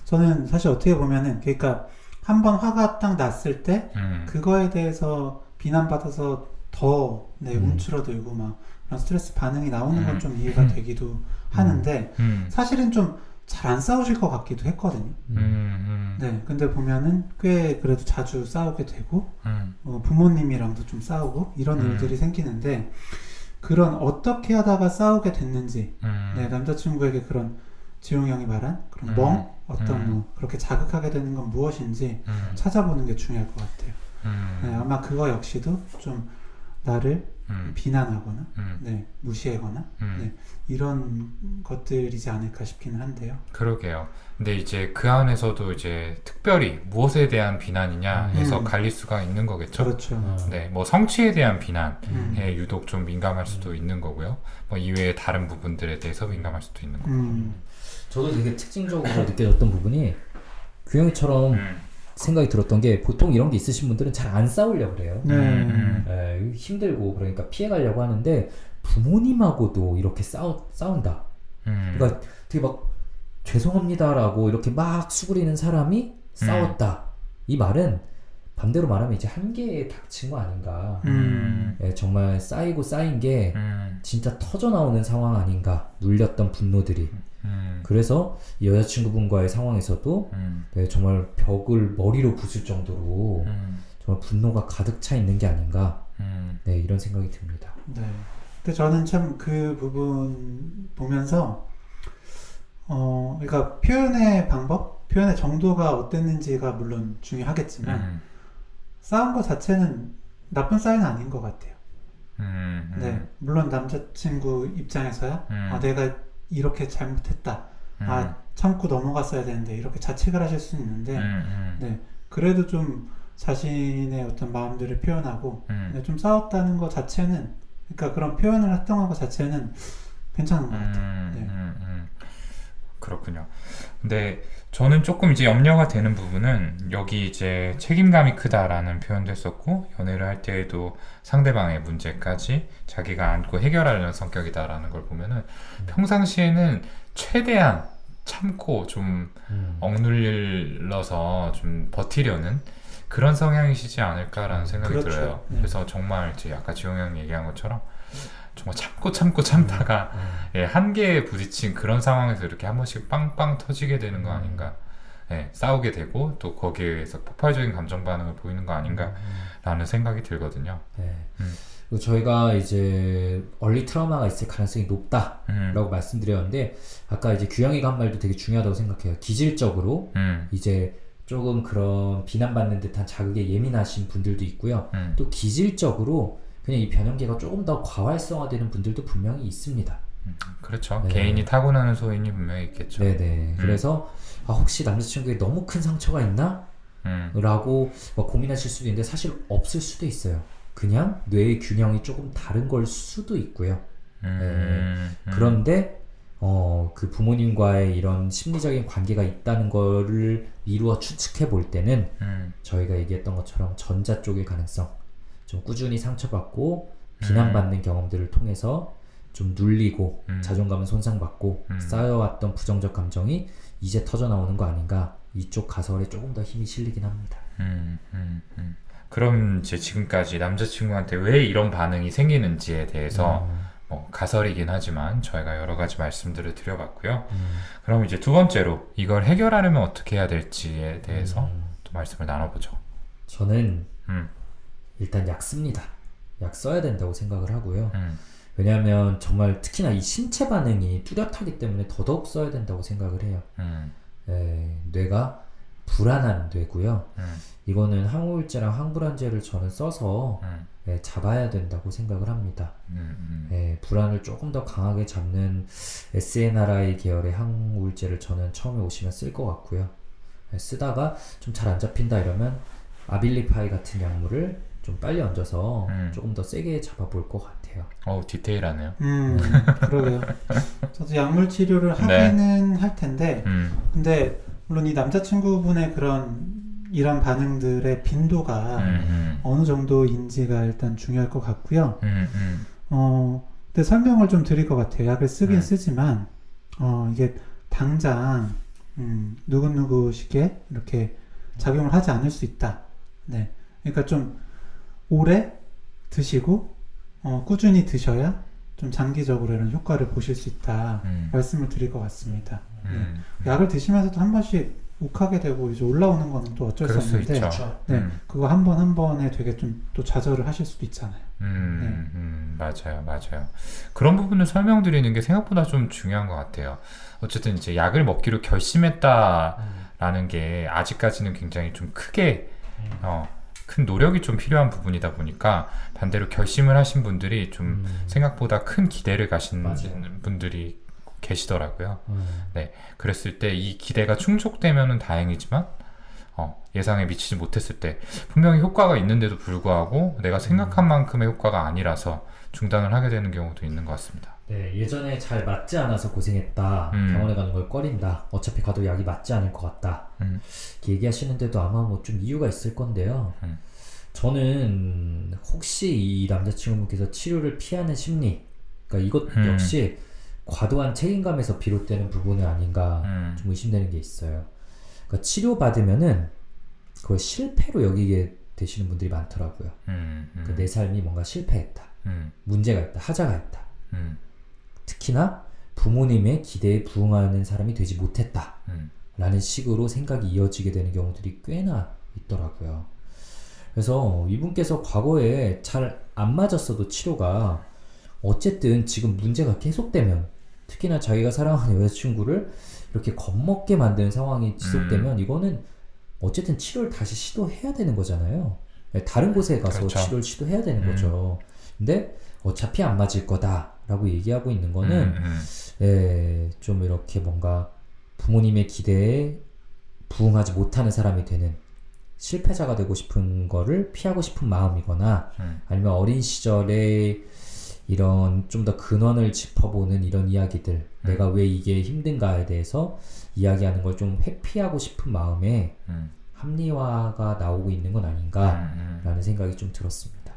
Speaker 3: 저는 사실 어떻게 보면은, 그러니까 한번 화가 딱 났을 때 그거에 대해서 비난받아서 더 움츠러들고 막 그런 스트레스 반응이 나오는 건 좀 이해가 되기도 하는데, 사실은 좀 잘 안 싸우실 것 같기도 했거든요. 네, 근데 보면은 꽤 그래도 자주 싸우게 되고, 부모님이랑도 좀 싸우고 이런 일들이 생기는데, 그런 어떻게 하다가 싸우게 됐는지, 네, 남자친구에게 그런 지용이 형이 말한 그런 멍, 어떤 뭐 그렇게 자극하게 되는 건 무엇인지 찾아보는 게 중요할 것 같아요. 네, 아마 그거 역시도 좀 나를 비난하거나 네, 무시하거나 네, 이런 것들이지 않을까 싶기는 한데요.
Speaker 1: 그러게요. 근데 이제 그 안에서도 이제 특별히 무엇에 대한 비난이냐 해서 갈릴 수가 있는 거겠죠.
Speaker 3: 그렇죠.
Speaker 1: 네, 뭐 성취에 대한 비난에 유독 좀 민감할 수도 있는 거고요. 뭐 이외의 다른 부분들에 대해서 민감할 수도 있는 거고.
Speaker 2: 저도 되게 특징적으로 느껴졌던 부분이, 규영이처럼 생각이 들었던 게, 보통 이런 게 있으신 분들은 잘 안 싸우려고 그래요. 예, 힘들고 그러니까 피해가려고 하는데, 부모님하고도 이렇게 싸운다. 그러니까 되게 막 죄송합니다라고 이렇게 막 수그리는 사람이 싸웠다. 이 말은 반대로 말하면 이제 한계에 닥친 거 아닌가. 예, 정말 쌓이고 쌓인 게 진짜 터져 나오는 상황 아닌가. 눌렸던 분노들이. 그래서 이 여자친구분과의 상황에서도 네, 정말 벽을 머리로 부술 정도로 정말 분노가 가득 차 있는 게 아닌가. 네, 이런 생각이 듭니다.
Speaker 3: 네. 근데 저는 참 그 부분 보면서 그러니까 표현의 방법, 표현의 정도가 어땠는지가 물론 중요하겠지만 싸운 것 자체는 나쁜 사이는 아닌 것 같아요. 네, 물론 남자친구 입장에서야 내가 이렇게 잘못했다, 참고 넘어갔어야 되는데 이렇게 자책을 하실 수는 있는데, 네, 그래도 좀 자신의 어떤 마음들을 표현하고 네, 좀 싸웠다는 것 자체는, 그러니까 그런 표현을 했던 것 자체는 괜찮은 것 같아요. 네.
Speaker 1: 그렇군요. 근데 저는 조금 이제 염려가 되는 부분은, 여기 이제 책임감이 크다라는 표현도 했었고, 연애를 할 때에도 상대방의 문제까지 자기가 안고 해결하려는 성격이다라는 걸 보면은 평상시에는 최대한 참고 좀 억눌러서 좀 버티려는 그런 성향이시지 않을까라는 생각이
Speaker 3: 그렇죠.
Speaker 1: 들어요. 그래서 정말 이제 아까 지용 형이 얘기한 것처럼 정말 참고 참다가 예, 한계에 부딪힌 그런 상황에서 이렇게 한 번씩 빵빵 터지게 되는 거 아닌가. 예, 싸우게 되고 또 거기에 의해서 폭발적인 감정 반응을 보이는 거 아닌가 라는 생각이 들거든요.
Speaker 2: 네. 그리고 저희가 이제 얼리 트라우마가 있을 가능성이 높다라고 말씀드렸는데, 아까 이제 규영이가 한 말도 되게 중요하다고 생각해요. 기질적으로 이제 조금 그런 비난받는 듯한 자극에 예민하신 분들도 있고요. 또 기질적으로 그냥 이 변형계가 조금 더 과활성화되는 분들도 분명히 있습니다.
Speaker 1: 그렇죠.
Speaker 2: 네.
Speaker 1: 개인이 타고나는 소인이 분명히 있겠죠.
Speaker 2: 네네. 그래서 혹시 남자친구에 너무 큰 상처가 있나? 라고 고민하실 수도 있는데, 사실 없을 수도 있어요. 그냥 뇌의 균형이 조금 다른 걸 수도 있고요. 그런데 그 부모님과의 이런 심리적인 관계가 있다는 거를 미루어 추측해 볼 때는 저희가 얘기했던 것처럼 전자 쪽의 가능성, 좀 꾸준히 상처받고 비난받는 경험들을 통해서 좀 눌리고 자존감은 손상받고 쌓여왔던 부정적 감정이 이제 터져나오는 거 아닌가, 이쪽 가설에 조금 더 힘이 실리긴 합니다.
Speaker 1: 그럼 이제 지금까지 남자친구한테 왜 이런 반응이 생기는지에 대해서 뭐 가설이긴 하지만 저희가 여러 가지 말씀들을 드려봤고요. 그럼 이제 두 번째로 이걸 해결하려면 어떻게 해야 될지에 대해서 또 말씀을 나눠보죠.
Speaker 2: 저는 일단 약 씁니다. 약 써야 된다고 생각을 하고요.
Speaker 1: 음,
Speaker 2: 왜냐하면 정말 특히나 이 신체 반응이 뚜렷하기 때문에 더더욱 써야 된다고 생각을 해요. 뇌가 불안한 뇌고요. 이거는 항우울제랑 항불안제를 저는 써서 잡아야 된다고 생각을 합니다. 불안을 조금 더 강하게 잡는 SNRI 계열의 항우울제를 저는 처음에 오시면 쓸 것 같고요. 쓰다가 좀 잘 안 잡힌다 이러면 아빌리파이 같은 약물을 좀 빨리 얹어서 조금 더 세게 잡아볼 것 같아요.
Speaker 1: 디테일하네요.
Speaker 3: 그러게요. 저도 약물 치료를 하기는 할 텐데, 근데 물론 이 남자친구분의 이런 반응들의 빈도가 어느 정도인지가 일단 중요할 것 같고요. 근데 설명을 좀 드릴 것 같아요. 약을 쓰긴 쓰지만, 이게 당장, 누구누구시게 이렇게 작용을 하지 않을 수 있다. 네. 그러니까 좀 오래 드시고, 꾸준히 드셔야 좀 장기적으로 이런 효과를 보실 수 있다. 말씀을 드릴 것 같습니다. 약을 드시면서도 한 번씩 욱하게 되고 이제 올라오는 거는 또 어쩔 수
Speaker 1: 그럴 수
Speaker 3: 없는데,
Speaker 1: 있죠.
Speaker 3: 네, 그거 한 번 한 번에 되게 좀 또 좌절을 하실 수도 있잖아요.
Speaker 1: 맞아요. 그런 부분을 설명드리는 게 생각보다 좀 중요한 것 같아요. 어쨌든 이제 약을 먹기로 결심했다라는 게 아직까지는 굉장히 좀 크게 큰 노력이 좀 필요한 부분이다 보니까 반대로 결심을 하신 분들이 좀 생각보다 큰 기대를 가신 분들이 계시더라고요. 네, 그랬을 때 이 기대가 충족되면은 다행이지만 예상에 미치지 못했을 때 분명히 효과가 있는데도 불구하고 내가 생각한 만큼의 효과가 아니라서 중단을 하게 되는 경우도 있는 것 같습니다.
Speaker 2: 네, 예전에 잘 맞지 않아서 고생했다. 병원에 가는 걸 꺼린다. 어차피 가도 약이 맞지 않을 것 같다. 이렇게 얘기하시는데도 아마 뭐 좀 이유가 있을 건데요. 저는 혹시 이 남자친구분께서 치료를 피하는 심리, 그러니까 이것 역시 과도한 책임감에서 비롯되는 부분이 아닌가 좀 의심되는 게 있어요. 그러니까 치료받으면은 그걸 실패로 여기게 되시는 분들이 많더라고요. 그러니까 내 삶이 뭔가 실패했다. 문제가 있다. 하자가 있다. 특히나 부모님의 기대에 부응하는 사람이 되지 못했다. 라는 식으로 생각이 이어지게 되는 경우들이 꽤나 있더라고요. 그래서 이분께서 과거에 잘 안 맞았어도 치료가 어쨌든 지금 문제가 계속되면, 특히나 자기가 사랑하는 여자친구를 이렇게 겁먹게 만드는 상황이 지속되면 이거는 어쨌든 치료를 다시 시도해야 되는 거잖아요. 다른 곳에 가서
Speaker 1: 그렇죠.
Speaker 2: 치료를 시도해야 되는 거죠. 근데 어차피 안 맞을 거다 라고 얘기하고 있는 거는 좀 이렇게 뭔가 부모님의 기대에 부응하지 못하는 사람이 되는, 실패자가 되고 싶은 거를 피하고 싶은 마음이거나 아니면 어린 시절에 이런 좀 더 근원을 짚어보는 이런 이야기들, 내가 왜 이게 힘든가에 대해서 이야기하는 걸 좀 회피하고 싶은 마음에 합리화가 나오고 있는 건 아닌가라는 생각이 좀 들었습니다.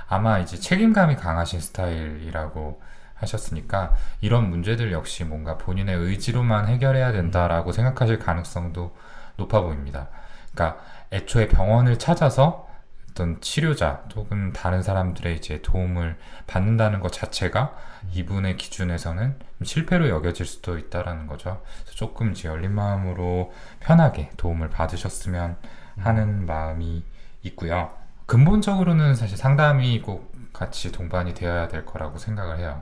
Speaker 1: 아마 이제 책임감이 강하신 스타일이라고 하셨으니까 이런 문제들 역시 뭔가 본인의 의지로만 해결해야 된다라고 생각하실 가능성도 높아 보입니다. 그러니까 애초에 병원을 찾아서 어떤 치료자 혹은 다른 사람들의 이제 도움을 받는다는 것 자체가 이분의 기준에서는 실패로 여겨질 수도 있다라는 거죠. 그래서 조금 이제 열린 마음으로 편하게 도움을 받으셨으면 하는 마음이 있고요. 근본적으로는 사실 상담이 꼭 같이 동반이 되어야 될 거라고 생각을 해요.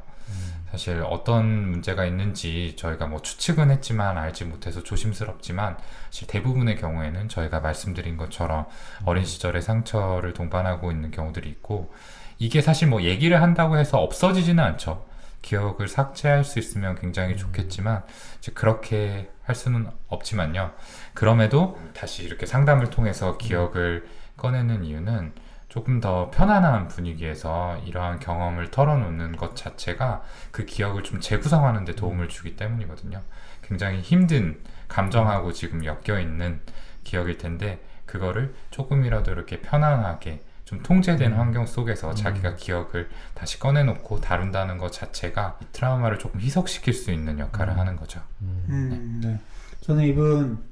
Speaker 1: 사실 어떤 문제가 있는지 저희가 뭐 추측은 했지만 알지 못해서 조심스럽지만 사실 대부분의 경우에는 저희가 말씀드린 것처럼 어린 시절의 상처를 동반하고 있는 경우들이 있고, 이게 사실 뭐 얘기를 한다고 해서 없어지지는 않죠. 기억을 삭제할 수 있으면 굉장히 좋겠지만 이제 그렇게 할 수는 없지만요. 그럼에도 다시 이렇게 상담을 통해서 기억을 꺼내는 이유는 조금 더 편안한 분위기에서 이러한 경험을 털어놓는 것 자체가 그 기억을 좀 재구성하는 데 도움을 주기 때문이거든요. 굉장히 힘든 감정하고 지금 엮여있는 기억일 텐데 그거를 조금이라도 이렇게 편안하게 좀 통제된 환경 속에서 자기가 기억을 다시 꺼내놓고 다룬다는 것 자체가 이 트라우마를 조금 희석시킬 수 있는 역할을 하는 거죠.
Speaker 3: 네. 저는 이분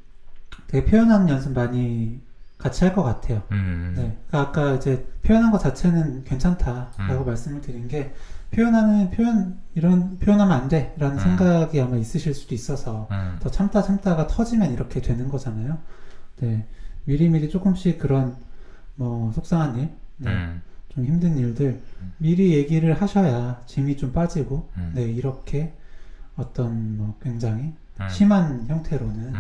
Speaker 3: 되게 표현하는 연습 많이 같이 할 것 같아요. 네. 그러니까 아까 이제 표현한 것 자체는 괜찮다라고 말씀을 드린 게 이런 표현하면 안 돼라는 생각이 아마 있으실 수도 있어서 더 참다가 터지면 이렇게 되는 거잖아요. 네. 미리미리 조금씩 그런 뭐 속상한 일, 네. 좀 힘든 일들 미리 얘기를 하셔야 짐이 좀 빠지고 네, 이렇게 어떤 뭐 굉장히 심한 형태로는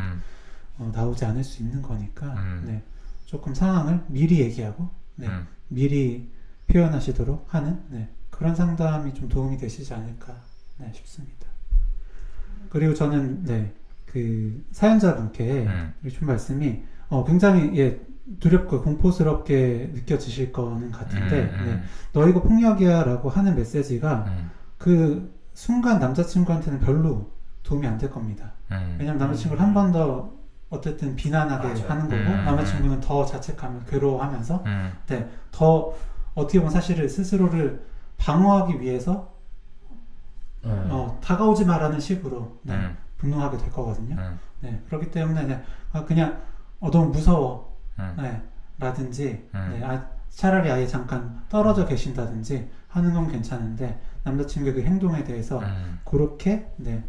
Speaker 3: 나오지 않을 수 있는 거니까 네, 조금 상황을 미리 얘기하고 네, 미리 표현하시도록 하는 네, 그런 상담이 좀 도움이 되시지 않을까 네, 싶습니다. 그리고 저는 네, 그 사연자분께 좀 말씀이 굉장히 두렵고 공포스럽게 느껴지실 거는 같은데 네, 너 이거 폭력이야 라고 하는 메시지가 그 순간 남자친구한테는 별로 도움이 안 될 겁니다. 왜냐면 남자친구를 한 번 더 어쨌든 비난하게
Speaker 2: 맞아요.
Speaker 3: 하는 거고 남자친구는 더 자책하며 괴로워하면서 네, 더 어떻게 보면 사실은 스스로를 방어하기 위해서 다가오지 마라는 식으로 네, 분노하게 될 거거든요. 네, 그렇기 때문에 네, 그냥 너무 무서워 네, 라든지 네, 차라리 아예 잠깐 떨어져 계신다든지 하는 건 괜찮은데 남자친구의 그 행동에 대해서 그렇게 네,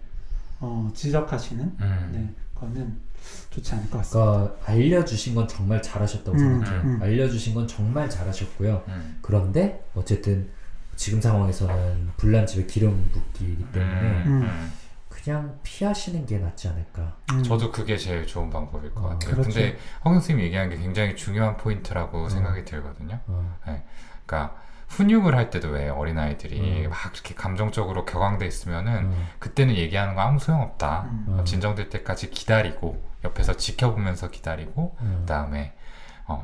Speaker 3: 지적하시는 네, 거는 좋지 않을 것 같습니다.
Speaker 2: 그러니까 알려주신 건 정말 잘하셨다고 생각해요. 알려주신 건 정말 잘하셨고요. 그런데 어쨌든 지금 상황에서는 불난집에 기름 붓기이기 때문에 그냥 피하시는 게 낫지 않을까.
Speaker 1: 저도 그게 제일 좋은 방법일 것 같아요.
Speaker 3: 그렇죠.
Speaker 1: 근데 허경 선생님이 얘기한 게 굉장히 중요한 포인트라고 생각이 들거든요. 네. 그러니까 훈육을 할 때도 왜 어린아이들이 막 이렇게 감정적으로 격앙돼 있으면은 그때는 얘기하는 거 아무 소용없다. 진정될 때까지 기다리고 옆에서 지켜보면서 기다리고 그다음에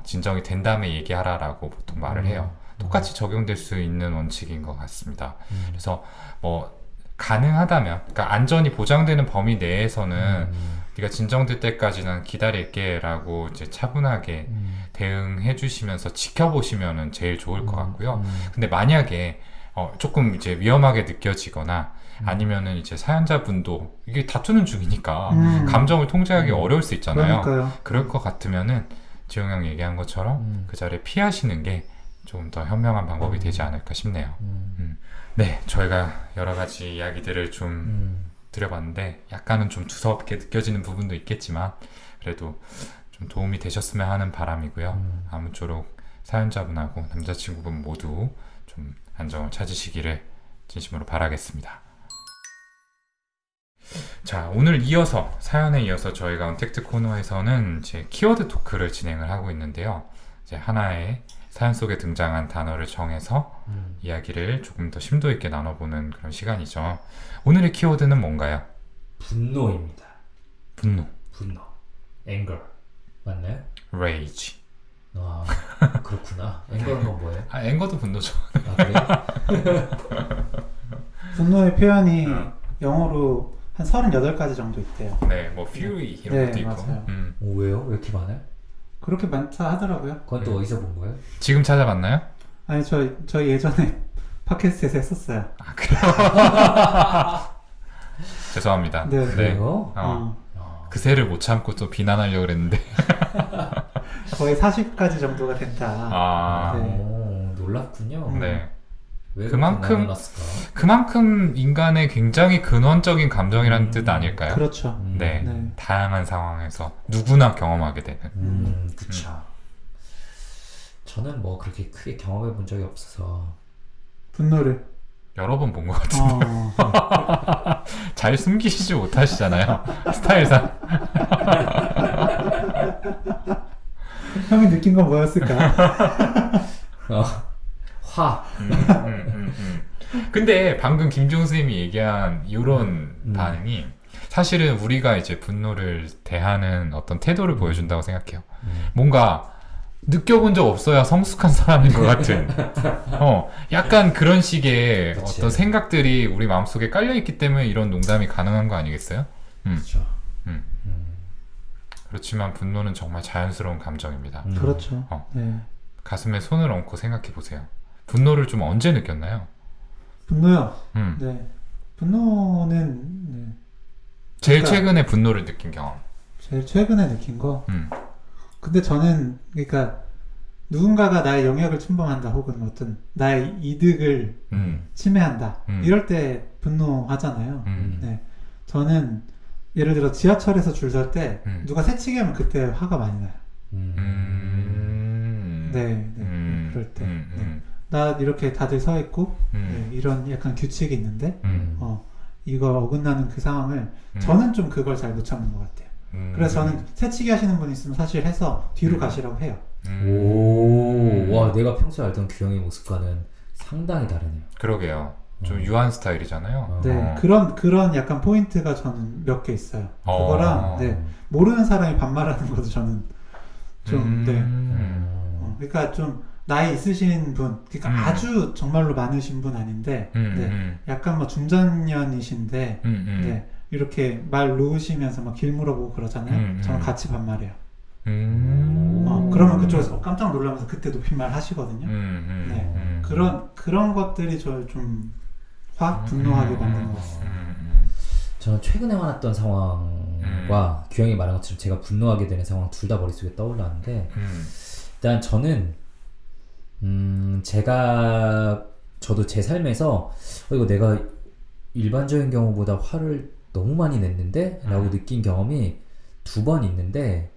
Speaker 1: 진정이 된 다음에 얘기하라라고 보통 말을 해요. 똑같이 적용될 수 있는 원칙인 것 같습니다. 그래서 뭐 가능하다면, 그러니까 안전이 보장되는 범위 내에서는 네가 진정될 때까지 난 기다릴게 라고 이제 차분하게 대응해 주시면서 지켜보시면은 제일 좋을 것 같고요. 근데 만약에 조금 이제 위험하게 느껴지거나 아니면은 이제 사연자분도 이게 다투는 중이니까 감정을 통제하기 어려울 수 있잖아요.
Speaker 3: 그러니까요.
Speaker 1: 그럴 것 같으면은 지용 형이 얘기한 것처럼 그 자리에 피하시는 게 좀 더 현명한 방법이 되지 않을까 싶네요. 네, 저희가 여러 가지 이야기들을 좀 드려봤는데 약간은 좀 두서없게 느껴지는 부분도 있겠지만 그래도 좀 도움이 되셨으면 하는 바람이고요. 아무쪼록 사연자분하고 남자친구분 모두 좀 안정을 찾으시기를 진심으로 바라겠습니다. 자, 오늘 이어서 사연에 이어서 저희가 언택트 코너에서는 제 키워드 토크를 진행을 하고 있는데요. 이제 하나의 사연 속에 등장한 단어를 정해서 이야기를 조금 더 심도 있게 나눠보는 그런 시간이죠. 오늘의 키워드는 뭔가요?
Speaker 2: 분노입니다.
Speaker 1: 분노.
Speaker 2: anger 맞나요?
Speaker 1: rage.
Speaker 2: 아 그렇구나. anger는 건 뭐예요?
Speaker 1: 앵거도 분노죠.
Speaker 2: 아 그래요?
Speaker 3: 분노의 표현이 영어로 한 38가지 정도 있대요.
Speaker 1: 네, 뭐 fury 이런
Speaker 3: 네,
Speaker 1: 것도 있고.
Speaker 3: 맞아요.
Speaker 2: 왜요? 왜 이렇게 많아요?
Speaker 3: 그렇게 많다 하더라고요.
Speaker 2: 그건 또 어디서 본 거예요?
Speaker 1: 지금 찾아봤나요?
Speaker 3: 아니 저희 예전에 팟캐스트에서 했었어요.
Speaker 1: 아, 그래요? 죄송합니다.
Speaker 3: 네.
Speaker 2: 그래요?
Speaker 1: 그 새를 못 참고 또 비난하려고 그랬는데.
Speaker 3: 거의 40가지 정도가 된다.
Speaker 1: 아,
Speaker 3: 네.
Speaker 2: 오, 놀랍군요.
Speaker 1: 네.
Speaker 2: 왜
Speaker 1: 그만큼-
Speaker 2: 그렇게 나눠놨을까?
Speaker 1: 그만큼 인간의 굉장히 근원적인 감정이라는 뜻 아닐까요?
Speaker 3: 그렇죠.
Speaker 1: 네.
Speaker 3: 네.
Speaker 1: 다양한 상황에서 누구나 경험하게 되는.
Speaker 2: 그쵸. 저는 뭐 그렇게 크게 경험해 본 적이 없어서.
Speaker 3: 분노를.
Speaker 1: 여러 번 본 것 같은데.
Speaker 3: 어,
Speaker 1: 잘 숨기시지 못하시잖아요. 스타일상.
Speaker 3: 형이 느낀 건 뭐였을까?
Speaker 2: 화.
Speaker 1: 근데 방금 김종우 선생님이 얘기한 이런 반응이 사실은 우리가 이제 분노를 대하는 어떤 태도를 보여준다고 생각해요. 뭔가 느껴본 적 없어야 성숙한 사람인 것 같은 약간 그런 식의
Speaker 2: 그치.
Speaker 1: 어떤 생각들이 우리 마음속에 깔려있기 때문에 이런 농담이 가능한 거 아니겠어요?
Speaker 2: 그렇죠.
Speaker 1: 그렇지만 분노는 정말 자연스러운 감정입니다.
Speaker 3: 그렇죠. 네.
Speaker 1: 가슴에 손을 얹고 생각해 보세요. 분노를 좀 언제 느꼈나요?
Speaker 3: 분노요.
Speaker 1: 음.
Speaker 3: 네. 분노는 네.
Speaker 1: 제일
Speaker 3: 그러니까-
Speaker 1: 최근에 분노를 느낀 경험.
Speaker 3: 제일 최근에 느낀 거.
Speaker 1: 음.
Speaker 3: 근데 저는 그러니까 누군가가 나의 영역을 침범한다 혹은 어떤 나의 이득을 침해한다 이럴 때 분노하잖아요. 네. 저는 예를 들어 지하철에서 줄 설 때 누가 새치기 하면 그때 화가 많이 나요. 네, 그럴 때. 네. 나 이렇게 다들 서 있고 네, 이런 약간 규칙이 있는데 이거 어긋나는 그 상황을 저는 좀 그걸 잘 못 참는 것 같아요. 그래서 저는 새치기 하시는 분 있으면 사실 해서 뒤로 가시라고 해요.
Speaker 2: 오, 와, 내가 평소에 알던 규영의 모습과는 상당히 다르네요.
Speaker 1: 그러게요. 좀 유한 스타일이잖아요.
Speaker 3: 네, 그런 약간 포인트가 저는 몇 개 있어요. 그거랑 네, 모르는 사람이 반말하는 것도 저는 좀 네. 그러니까 좀 나이 있으신 분, 그러니까 아주 정말로 많으신 분 아닌데, 네, 약간 뭐 중장년이신데, 네, 이렇게 말 놓으시면서 막 길 물어보고 그러잖아요. 저는 같이 반말해요. 그러면 그쪽에서 깜짝 놀라면서 그때 높임말 하시거든요. 네, 그런 것들이 저를 좀 분노하게 만드는 것 같습니다.
Speaker 2: 저는 최근에 화났던 상황과 규영이 말한 것처럼 제가 분노하게 되는 상황 둘 다 머릿속에 떠올랐는데 일단 저는 저도 제 삶에서 이거 내가 일반적인 경우보다 화를 너무 많이 냈는데 라고 느낀 경험이 2번 있는데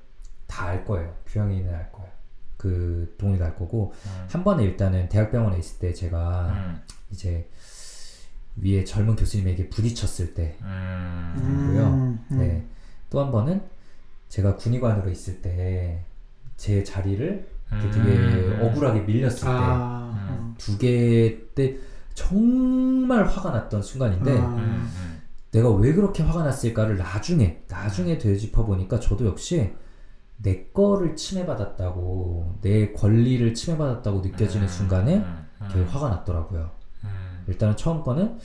Speaker 2: 다 알 거예요. 규영이는 알 거예요. 그 동훈이도 알 거고 한 번은 일단은 대학병원에 있을 때 제가 이제 위에 젊은 교수님에게 부딪혔을 때고요. 네. 또 한 번은 제가 군의관으로 있을 때 제 자리를 되게 억울하게 밀렸을 때 2개 때 정말 화가 났던 순간인데 내가 왜 그렇게 화가 났을까를 나중에 되짚어 보니까 저도 역시 내 거를 침해받았다고 내 권리를 침해받았다고 느껴지는 순간에 되게 화가 났더라고요. 일단은 처음 거는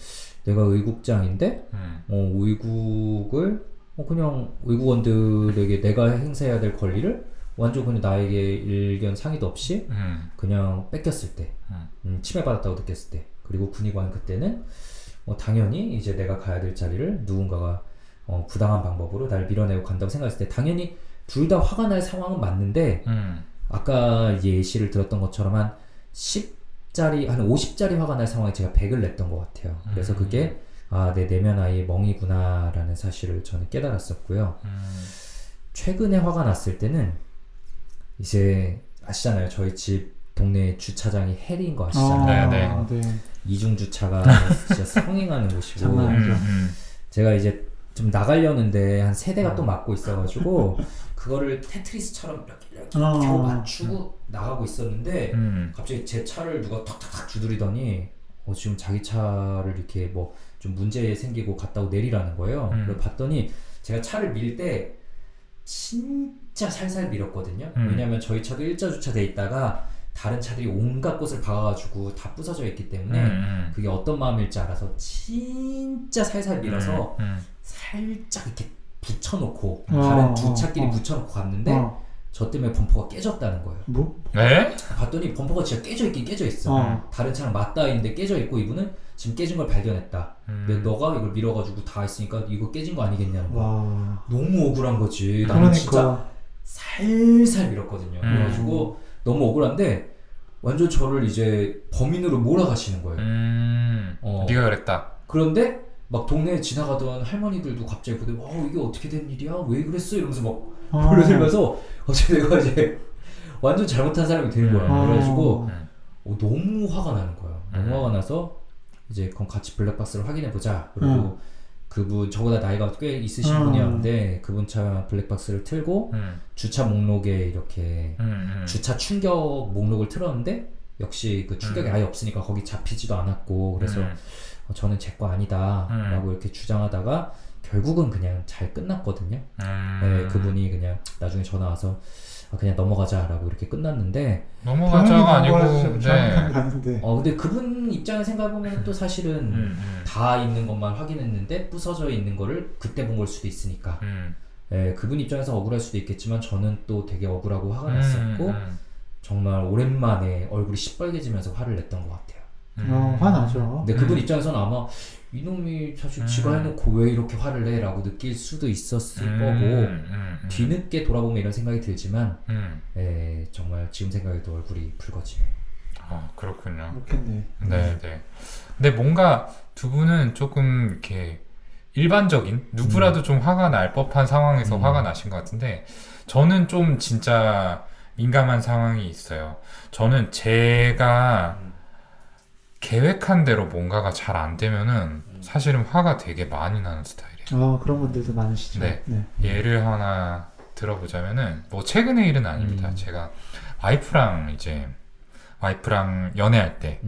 Speaker 2: 내가 의국장인데 의국을 그냥 의국원들에게 내가 행사해야 될 권리를 완전 그냥 나에게 일견 상의도 없이 그냥 뺏겼을 때 침해받았다고 느꼈을 때 그리고 군의관 그때는 당연히 이제 내가 가야 될 자리를 누군가가 부당한 방법으로 날 밀어내고 간다고 생각했을 때 당연히 둘 다 화가 날 상황은 맞는데 아까 예시를 들었던 것처럼 한 10짜리 한 50짜리 화가 날 상황에 제가 100을 냈던 것 같아요. 그래서 그게 내 내면 아이의 멍이구나 라는 사실을 저는 깨달았었고요. 최근에 화가 났을 때는 이제 아시잖아요. 저희 집 동네 주차장이 헬인 거 아시잖아요.
Speaker 1: 네.
Speaker 2: 이중 주차가 진짜 성행하는 곳이고
Speaker 3: 장난 아니죠.
Speaker 2: 제가 이제 좀 나가려는데 한 3대가 또 막고 있어가지고 그거를 테트리스처럼 이렇게 겨우 맞추고 나가고 있었는데 갑자기 제 차를 누가 탁탁탁 두드리더니 지금 자기 차를 이렇게 뭐 좀 문제 생기고 갔다고 내리라는 거예요. 그래서 봤더니 제가 차를 밀 때 진짜 살살 밀었거든요. 왜냐면 저희 차도 일자 주차돼 있다가 다른 차들이 온갖 곳을 박아가지고 다 부서져 있기 때문에 그게 어떤 마음일지 알아서 진짜 살살 밀어서 살짝 이렇게 붙여놓고 다른 두 차끼리 붙여놓고 갔는데 저 때문에 범퍼가 깨졌다는 거예요.
Speaker 3: 뭐?
Speaker 1: 네?
Speaker 2: 봤더니 범퍼가 진짜 깨져있긴 깨져있어. 다른 차랑 맞닿아 있는데 깨져있고 이분은 지금 깨진 걸 발견했다. 근데 너가 이걸 밀어가지고 다 했으니까 이거 깨진 거 아니겠냐는 거야.
Speaker 3: 와.
Speaker 2: 너무 억울한 거지. 나는 진짜
Speaker 3: 그러니까
Speaker 2: 살살 밀었거든요. 그래가지고 너무 억울한데 완전 저를 이제 범인으로 몰아가시는 거예요.
Speaker 1: 네가 그랬다.
Speaker 2: 그런데 막 동네에 지나가던 할머니들도 갑자기 보더니 이게 어떻게 된 일이야? 왜 그랬어? 이러면서 막 몰려들면서 어차피 내가 이제 완전 잘못한 사람이 되는 거야. 그래가지고 너무 화가 나는 거야. 너무 화가 나서 이제 그럼 같이 블랙박스를 확인해보자. 그리고 그분 저보다 나이가 꽤 있으신 분이었는데 그분 차 블랙박스를 틀고 주차 목록에 이렇게 주차 충격 목록을 틀었는데 역시 그 충격이 아예 없으니까 거기 잡히지도 않았고 그래서 저는 제 거 아니다 라고 이렇게 주장하다가 결국은 그냥 잘 끝났거든요. 네, 그분이 그냥 나중에 전화 와서 그냥 넘어가자라고 이렇게 끝났는데
Speaker 1: 넘어가자가 아니고
Speaker 3: 가는데.
Speaker 2: 근데 그분 입장에 생각해보면 또 사실은 다 있는 것만 확인했는데 부서져 있는 거를 그때 본 걸 수도 있으니까 그분 입장에서 억울할 수도 있겠지만 저는 또 되게 억울하고 화가 났었고 정말 오랜만에 얼굴이 시뻘개지면서 화를 냈던 것 같아요.
Speaker 3: 화나죠.
Speaker 2: 근데 그분 입장에서는 아마 이놈이 사실 지가 해놓고 왜 이렇게 화를 내? 라고 느낄 수도 있었을 거고 뒤늦게 돌아보면 이런 생각이 들지만 정말 지금 생각해도 얼굴이 붉어지네.
Speaker 1: 그렇군요.
Speaker 3: 그렇겠네.
Speaker 1: 네. 근데 뭔가 두 분은 조금 이렇게 일반적인 누구라도 좀 화가 날 법한 상황에서 화가 나신 것 같은데 저는 좀 진짜 민감한 상황이 있어요. 저는 제가 계획한 대로 뭔가가 잘 안 되면은 사실은 화가 되게 많이 나는 스타일이에요.
Speaker 3: 그런 분들도 많으시죠.
Speaker 1: 네. 예를 하나 들어보자면은 뭐 최근의 일은 아닙니다. 제가 와이프랑 연애할 때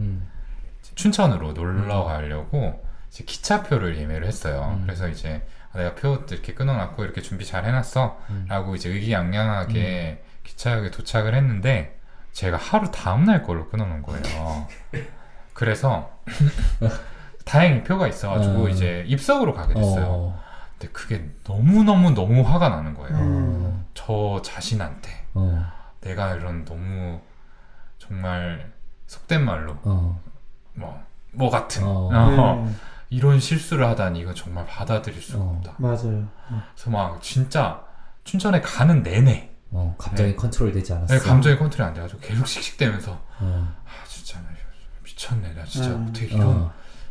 Speaker 1: 춘천으로 놀러 가려고 이제 기차표를 예매를 했어요. 그래서 이제 내가 표 이렇게 끊어놨고 이렇게 준비 잘 해놨어 라고 이제 의기양양하게 기차역에 도착을 했는데 제가 하루 다음날 걸로 끊어놓은 거예요. 그래서 다행히 표가 있어가지고 이제 입석으로 가게 됐어요. 근데 그게 너무 화가 나는 거예요. 저 자신한테 내가 이런 너무 정말 속된 말로 뭐 같은 이런 실수를 하다니 이거 정말 받아들일 수가 없다.
Speaker 3: 맞아요.
Speaker 1: 그래서 막 진짜 춘천에 가는 내내
Speaker 2: 감정이 컨트롤 되지 않았어.
Speaker 1: 네, 감정이 컨트롤이 안 돼가지고 계속 씩씩대면서 진짜 나 미쳤네 나 진짜 어떻게 이런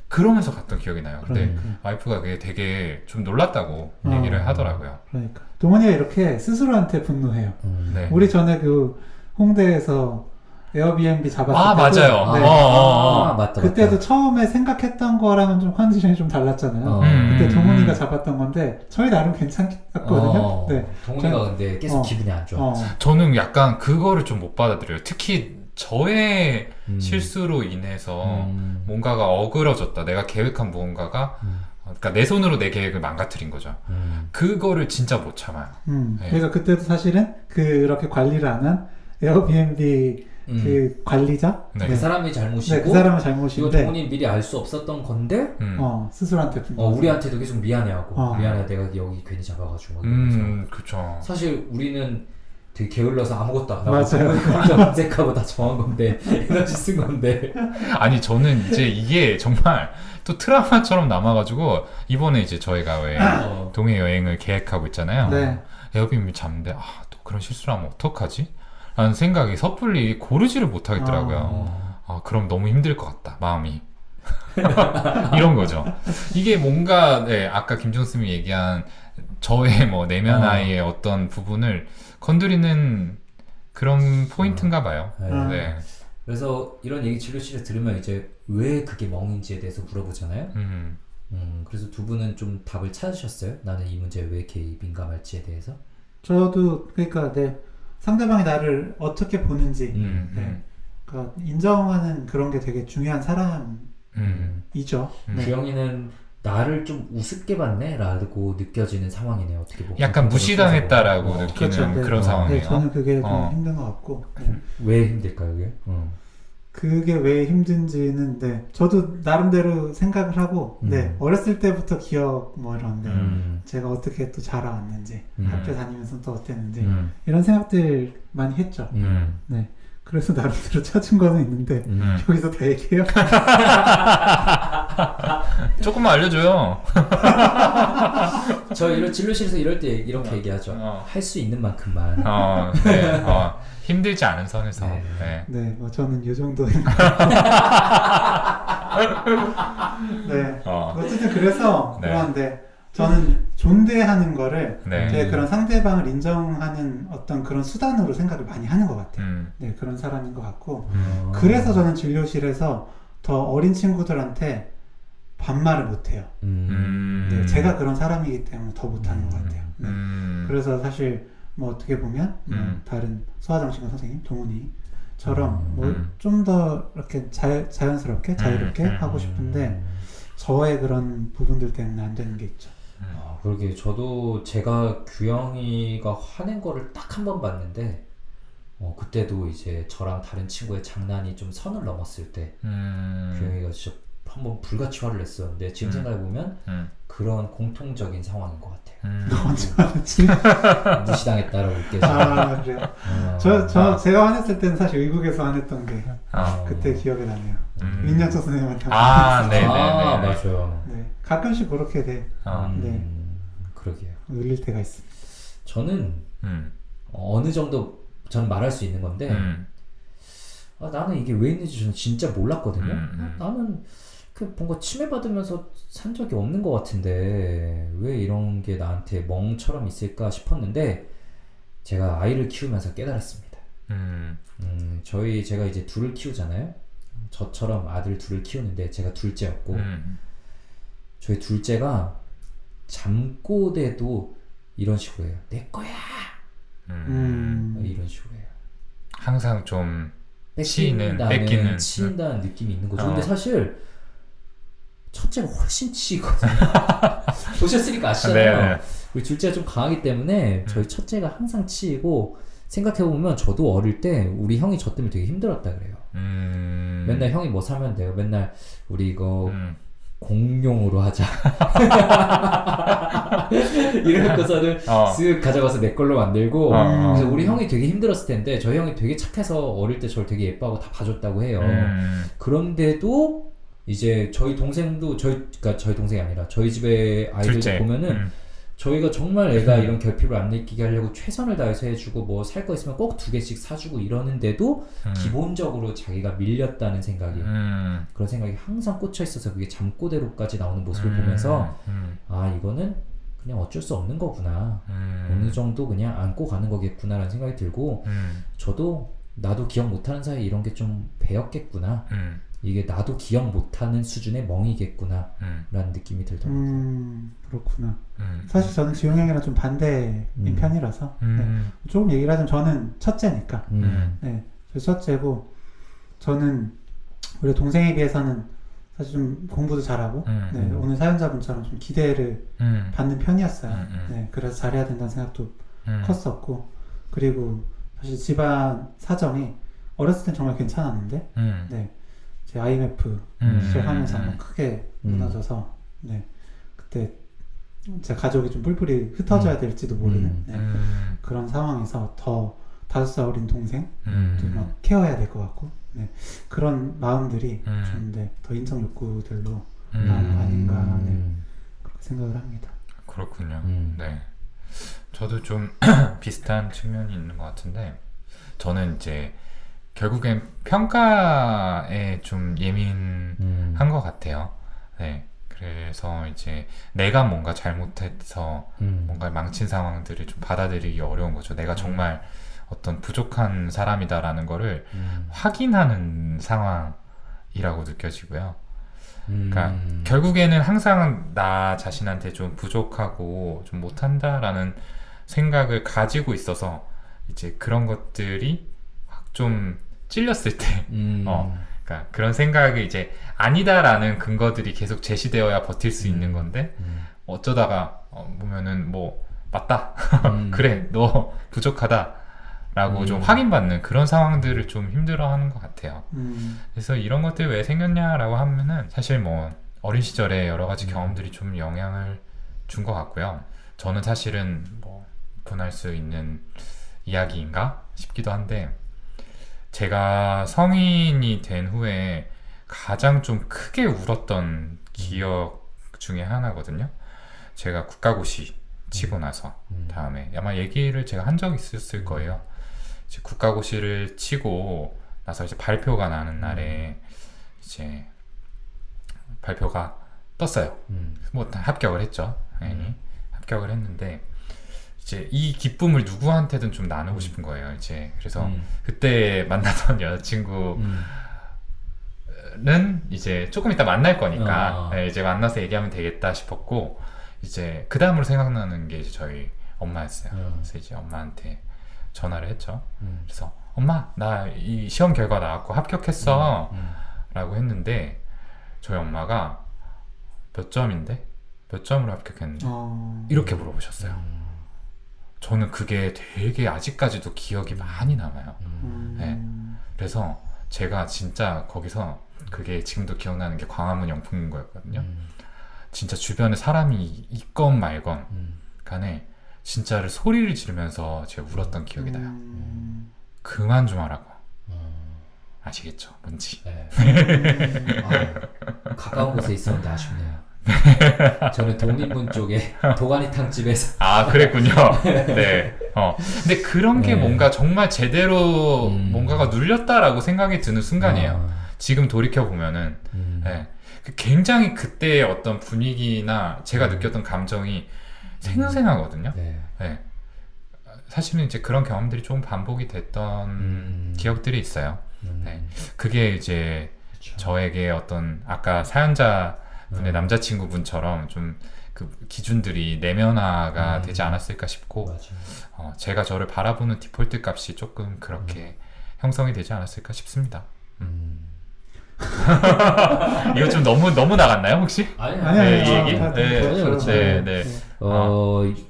Speaker 1: 그러면서 갔던 기억이 나요. 근데 와이프가 그게 되게 좀 놀랐다고 얘기를 하더라고요.
Speaker 3: 그러니까 동원이가 이렇게 스스로한테 분노해요.
Speaker 1: 네.
Speaker 3: 우리 전에 그 홍대에서 에어비앤비 잡았을
Speaker 1: 때도
Speaker 3: 맞아요.
Speaker 2: 맞다.
Speaker 3: 그때도 처음에 생각했던 거랑은 좀 컨디션이 좀 달랐잖아요. 그때 동훈이가 잡았던 건데 저희 나름 괜찮았거든요. 네.
Speaker 2: 동훈이가 근데 계속 기분이 안 좋아.
Speaker 1: 저는 약간 그거를 좀 못 받아들여요. 특히 저의 실수로 인해서 뭔가가 어그러졌다. 내가 계획한 무언가가 그러니까 내 손으로 내 계획을 망가뜨린 거죠. 그거를 진짜 못 참아요. 네.
Speaker 3: 그러니까 그때도 사실은 그렇게 관리를 안 한 에어비앤비 그 관리자?
Speaker 1: 네.
Speaker 2: 그 사람이 잘못이고
Speaker 3: 그 사람은 잘못인데
Speaker 2: 이거 동훈이 미리 알 수 없었던 건데
Speaker 3: 스스로한테
Speaker 2: 우리한테도 계속 미안해하고 미안해 내가 여기 괜히 잡아가지고
Speaker 1: 그쵸.
Speaker 2: 사실 우리는 되게 게을러서 아무것도 안 하고
Speaker 3: 맞아요.
Speaker 2: 검색하고 다 정한 건데 에너지 쓴 건데
Speaker 1: 아니 저는 이제 이게 정말 또 트라우마처럼 남아가지고 이번에 이제 저희가 왜 동해 여행을 계획하고 있잖아요.
Speaker 3: 네.
Speaker 1: 에어비앤비 잡는데 또 그런 실수를 하면 어떡하지? 라는 생각이 섣불리 고르지를 못하겠더라고요. 그럼 너무 힘들 것 같다 마음이. 이런 거죠. 이게 뭔가 아까 김종수님이 얘기한 저의 뭐 내면아이의 어떤 부분을 건드리는 그런 포인트인가 봐요. 네.
Speaker 2: 그래서 이런 얘기 진료실에 들으면 이제 왜 그게 멍인지에 대해서 물어보잖아요. 그래서 두 분은 좀 답을 찾으셨어요? 나는 이 문제에 왜 이렇게 민감할지에 대해서?
Speaker 3: 저도 그러니까 상대방이 나를 어떻게 보는지 그러니까 인정하는 그런 게 되게 중요한 사람이죠.
Speaker 2: 주영이는 나를 좀 우습게 봤네? 라고 느껴지는 상황이네요. 어떻게 보면
Speaker 1: 약간 무시당했다라고 느끼는
Speaker 3: 그렇죠.
Speaker 1: 그런 상황이에요.
Speaker 3: 네, 저는 그게 좀 힘든 것 같고
Speaker 2: 왜 힘들까요? 그게?
Speaker 3: 그게 왜 힘든지는 저도 나름대로 생각을 하고 어렸을 때부터 기억 뭐 이런데 제가 어떻게 또 자라왔는지 학교 다니면서 또 어땠는지 이런 생각들 많이 했죠. 네. 그래서 나름대로 찾은 거는 있는데 여기서 다 얘기해요?
Speaker 1: 조금만 알려줘요.
Speaker 2: 저 이런 진료실에서 이럴 때 이렇게 얘기하죠. 할 수 있는 만큼만.
Speaker 1: 힘들지 않은 선에서.
Speaker 3: 네, 뭐 저는 이 정도인 네. 어쨌든 그래서 그런데 저는 존대하는 거를 되게 그런 상대방을 인정하는 어떤 그런 수단으로 생각을 많이 하는 것 같아요. 네, 그런 사람인 것 같고 그래서 저는 진료실에서 더 어린 친구들한테 반말을 못해요. 네, 제가 그런 사람이기 때문에 더 못하는 것 같아요. 네. 그래서 사실 뭐 어떻게 보면 다른 소아정신과 선생님, 동훈이처럼 뭐 좀 더 이렇게 자연스럽게 자유롭게 하고 싶은데 저의 그런 부분들 때문에 안 되는 게 있죠.
Speaker 2: 그러게 저도 제가 규영이가 화낸 거를 딱 한 번 봤는데 그때도 이제 저랑 다른 친구의 장난이 좀 선을 넘었을 때 규영이가 진짜 한번 불같이 화를 냈었는데 지금 생각해보면 그런 공통적인 상황인 것 같아요. 무시당했다라고 느껴져요.
Speaker 3: 아 그래요. 제가 화냈을 때는 사실 의국에서 화냈던 게 그때 기억이 나네요. 민양철 선생님한테.
Speaker 1: 네네네.
Speaker 2: 맞아요.
Speaker 3: 네, 가끔씩 그렇게 돼. 네,
Speaker 2: 그러게요.
Speaker 3: 울릴 때가 있습니다.
Speaker 2: 저는 어느 정도 저는 말할 수 있는 건데 나는 이게 왜 있는지 저는 진짜 몰랐거든요. 나는 뭔가 치매받으면서 산 적이 없는 것 같은데 왜 이런 게 나한테 멍처럼 있을까 싶었는데 제가 아이를 키우면서 깨달았습니다. 제가 이제 둘을 키우잖아요. 저처럼 아들 둘을 키우는데 제가 둘째였고 저희 둘째가 잠꼬대도 이런 식으로 해요. 내 거야. 이런 식으로 해요.
Speaker 1: 항상 좀
Speaker 2: 뺏기는
Speaker 1: 뺏기는
Speaker 2: 치인다는 느낌이 있는 거죠. 근데 사실 첫째가 훨씬 치거든요. 보셨으니까 아시잖아요.
Speaker 1: 네.
Speaker 2: 우리 둘째가 좀 강하기 때문에 저희 첫째가 항상 치이고 생각해보면 저도 어릴 때 우리 형이 저 때문에 되게 힘들었다 그래요. 맨날 형이 뭐 사면 돼요. 맨날 우리 이거 공룡으로 하자. 이러고서는 쓱 가져가서 내 걸로 만들고 그래서 우리 형이 되게 힘들었을 텐데 저희 형이 되게 착해서 어릴 때 저를 되게 예뻐하고 다 봐줬다고 해요. 그런데도 이제 저희 동생도 그러니까 저희 동생이 아니라 저희 집에 아이들도
Speaker 1: 둘째.
Speaker 2: 보면은 저희가 정말 애가 이런 결핍을 안 느끼게 하려고 최선을 다해서 해주고 뭐 살 거 있으면 꼭 2개씩 사주고 이러는데도 기본적으로 자기가 밀렸다는 생각이 그런 생각이 항상 꽂혀 있어서 그게 잠꼬대로까지 나오는 모습을 보면서 이거는 그냥 어쩔 수 없는 거구나. 어느 정도 그냥 안고 가는 거겠구나라는 생각이 들고 저도 나도 기억 못하는 사이에 이런 게 좀 배웠겠구나. 이게 나도 기억 못하는 수준의 멍이겠구나 라는 느낌이 들더라고요.
Speaker 3: 그렇구나. 사실 저는 지용 형이랑 좀 반대인 편이라서 네. 조금 얘기를 하자면 저는 첫째니까 네, 저 첫째고 저는 우리 동생에 비해서는 사실 좀 공부도 잘하고 네, 오늘 사연자분처럼 좀 기대를 받는 편이었어요. 네, 그래서 잘해야 된다는 생각도 컸었고 그리고 사실 집안 사정이 어렸을 땐 정말 괜찮았는데 네, 제 IMF 시작하면서 한번 크게 무너져서 네, 그때 제 가족이 좀 뿔뿔이 흩어져야 될지도 모르는 네, 그런 상황에서 더 5살 어린 동생 막 케어해야 될 것 같고 네, 그런 마음들이 좀 더 인성 욕구들로 나온 거 아닌가 네, 그렇게 생각을 합니다.
Speaker 1: 그렇군요. 네, 저도 좀 비슷한 측면이 있는 것 같은데 저는 이제 결국엔 평가에 좀 예민한 것 같아요. 네, 그래서 이제 내가 뭔가 잘못해서 뭔가 망친 상황들을 좀 받아들이기 어려운 거죠. 내가 정말 어떤 부족한 사람이다라는 거를 확인하는 상황이라고 느껴지고요. 그러니까 결국에는 항상 나 자신한테 좀 부족하고 좀 못한다라는 생각을 가지고 있어서 이제 그런 것들이 확 좀 찔렸을 때 그러니까 그런 생각이 이제 아니다라는 근거들이 계속 제시되어야 버틸 수 있는 건데 어쩌다가 보면은 뭐 맞다 그래 너 부족하다 라고 좀 확인받는 그런 상황들을 좀 힘들어하는 것 같아요. 그래서 이런 것들이 왜 생겼냐라고 하면은 사실 뭐 어린 시절에 여러 가지 경험들이 좀 영향을 준 것 같고요. 저는 사실은 뭐 분할 수 있는 이야기인가 싶기도 한데 제가 성인이 된 후에 가장 좀 크게 울었던 기억 중에 하나거든요. 제가 국가고시 치고 나서 다음에 아마 얘기를 제가 한 적이 있었을 거예요. 이제 국가고시를 치고 나서 이제 발표가 나는 날에 이제 발표가 떴어요. 뭐 합격을 했죠. 당연히 합격을 했는데 이제 이 기쁨을 누구한테든 좀 나누고 싶은 거예요. 이제 그래서 그때 만나던 여자친구는 이제 조금 이따 만날 거니까 네, 이제 만나서 얘기하면 되겠다 싶었고 이제 그 다음으로 생각나는 게 이제 저희 엄마였어요. 그래서 이제 엄마한테 전화를 했죠. 그래서 엄마 나 이 시험 결과 나왔고 합격했어 라고 했는데 저희 엄마가 몇 점인데? 몇 점으로 합격했는데
Speaker 3: 어.
Speaker 1: 이렇게 물어보셨어요. 저는 그게 되게 아직까지도 기억이 많이 남아요. 네. 그래서 제가 진짜 거기서 그게 지금도 기억나는 게 광화문 영풍문고였거든요. 진짜 주변에 사람이 있건 말건 간에 진짜를 소리를 지르면서 제가 울었던 기억이 나요. 그만 좀 하라고. 아시겠죠? 뭔지.
Speaker 2: 네. 가까운 곳에 있었는데 아쉽네요. 저는 독립문 쪽에 도가니탕 집에서
Speaker 1: 아, 그랬군요. 네. 근데 그런 게
Speaker 2: 네.
Speaker 1: 뭔가 정말 제대로 뭔가가 눌렸다라고 생각이 드는 순간이에요. 지금 돌이켜보면은. 네. 굉장히 그때의 어떤 분위기나 제가 느꼈던 감정이 생생하거든요.
Speaker 2: 네.
Speaker 1: 네. 사실은 이제 그런 경험들이 좀 반복이 됐던 기억들이 있어요. 네. 그게 이제
Speaker 2: 그쵸.
Speaker 1: 저에게 어떤 아까 사연자 분의 남자친구분처럼 좀 그 기준들이 내면화가 되지 않았을까 싶고,
Speaker 2: 맞아요.
Speaker 1: 제가 저를 바라보는 디폴트 값이 조금 그렇게 형성이 되지 않았을까 싶습니다. 이거 좀 너무 나갔나요 혹시?
Speaker 2: 아니
Speaker 1: 네, 이 얘기?
Speaker 3: 다
Speaker 1: 네,
Speaker 3: 그렇죠.
Speaker 2: 그렇죠.
Speaker 1: 네, 네.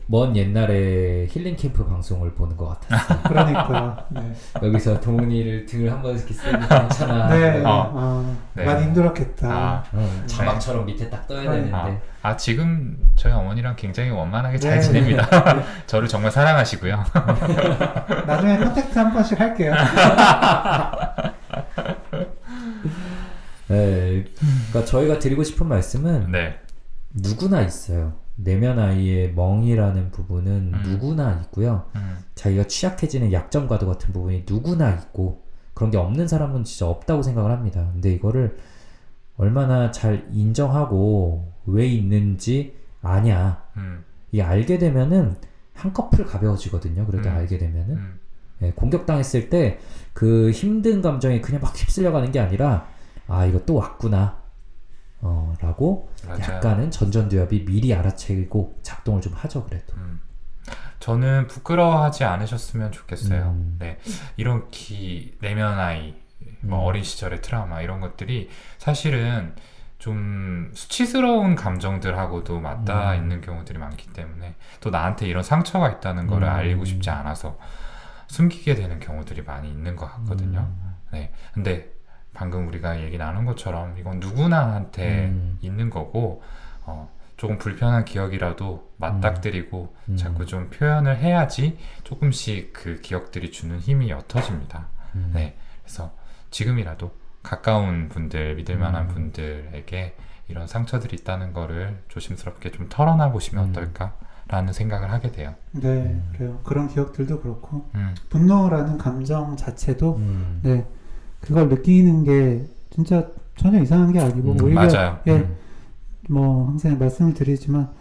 Speaker 2: 먼 옛날에 힐링 캠프 방송을 보는 것 같았어요.
Speaker 3: 그러니까요. 네.
Speaker 2: 여기서 동훈이를 등을 한번 이렇게 쓰고 괜찮아.
Speaker 3: 네.
Speaker 1: 네.
Speaker 3: 많이 힘들었겠다.
Speaker 2: 자막처럼 밑에 딱 떠야
Speaker 3: 네.
Speaker 2: 되는데.
Speaker 1: 지금 저희 어머니랑 굉장히 원만하게 잘
Speaker 3: 네.
Speaker 1: 지냅니다. 저를 정말 사랑하시고요.
Speaker 3: 나중에 컨택트 한 번씩 할게요.
Speaker 2: 네, 그러니까 저희가 드리고 싶은 말씀은
Speaker 1: 네.
Speaker 2: 누구나 있어요. 내면 아이의 멍이라는 부분은 누구나 있고요. 자기가 취약해지는 약점과도 같은 부분이 누구나 있고, 그런 게 없는 사람은 진짜 없다고 생각을 합니다. 근데 이거를 얼마나 잘 인정하고 왜 있는지 아냐. 이게 알게 되면은 한꺼풀 가벼워지거든요. 그래도 알게 되면은. 네, 공격당했을 때 그 힘든 감정에 그냥 막 휩쓸려 가는 게 아니라, 아, 이거 또 왔구나. 라고
Speaker 1: 맞아요.
Speaker 2: 약간은 전전두엽이 미리 알아채고 작동을 좀 하죠, 그래도.
Speaker 1: 저는 부끄러워하지 않으셨으면 좋겠어요. 네, 이런 내면 아이, 어린 시절의 트라우마 이런 것들이 사실은 좀 수치스러운 감정들하고도 맞닿아 있는 경우들이 많기 때문에, 또 나한테 이런 상처가 있다는 거를 알리고 싶지 않아서 숨기게 되는 경우들이 많이 있는 것 같거든요. 네, 근데 방금 우리가 얘기 나눈 것처럼 이건 누구나한테 있는 거고, 조금 불편한 기억이라도 맞닥뜨리고 자꾸 좀 표현을 해야지 조금씩 그 기억들이 주는 힘이 옅어집니다. 네, 그래서 지금이라도 가까운 분들, 믿을 만한 분들에게 이런 상처들이 있다는 거를 조심스럽게 좀 털어놔 보시면 어떨까라는 생각을 하게 돼요.
Speaker 3: 네, 그래요. 그런 기억들도 그렇고, 분노라는 감정 자체도, 네, 그걸 느끼는 게 진짜 전혀 이상한 게 아니고, 오히려,
Speaker 1: 맞아요.
Speaker 3: 예, 뭐, 항상 말씀을 드리지만,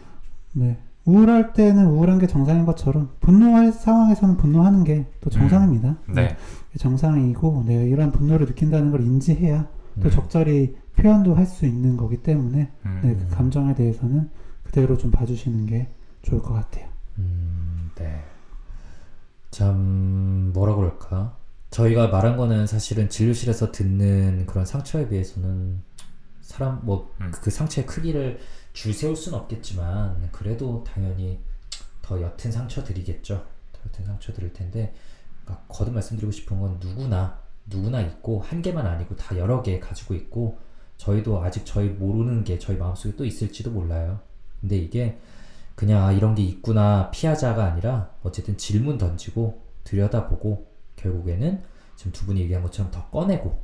Speaker 3: 네, 우울할 때는 우울한 게 정상인 것처럼, 분노할 상황에서는 분노하는 게 또 정상입니다.
Speaker 1: 네.
Speaker 3: 정상이고, 네, 이런 분노를 느낀다는 걸 인지해야 또 적절히 표현도 할 수 있는 거기 때문에, 네, 그 감정에 대해서는 그대로 좀 봐주시는 게 좋을 것 같아요.
Speaker 2: 네. 참, 뭐라 그럴까? 저희가 말한 거는 사실은 진료실에서 듣는 그런 상처에 비해서는 그 상처의 크기를 줄 세울 수는 없겠지만, 그래도 당연히 더 옅은 상처들이겠죠. 더 옅은 상처들일 텐데, 그러니까 거듭 말씀드리고 싶은 건 누구나 있고, 한 개만 아니고 다 여러 개 가지고 있고, 저희도 아직 저희 모르는 게 저희 마음속에 또 있을지도 몰라요. 근데 이게 그냥 이런 게 있구나 피하자가 아니라 어쨌든 질문 던지고 들여다보고, 결국에는 지금 두 분이 얘기한 것처럼 더 꺼내고,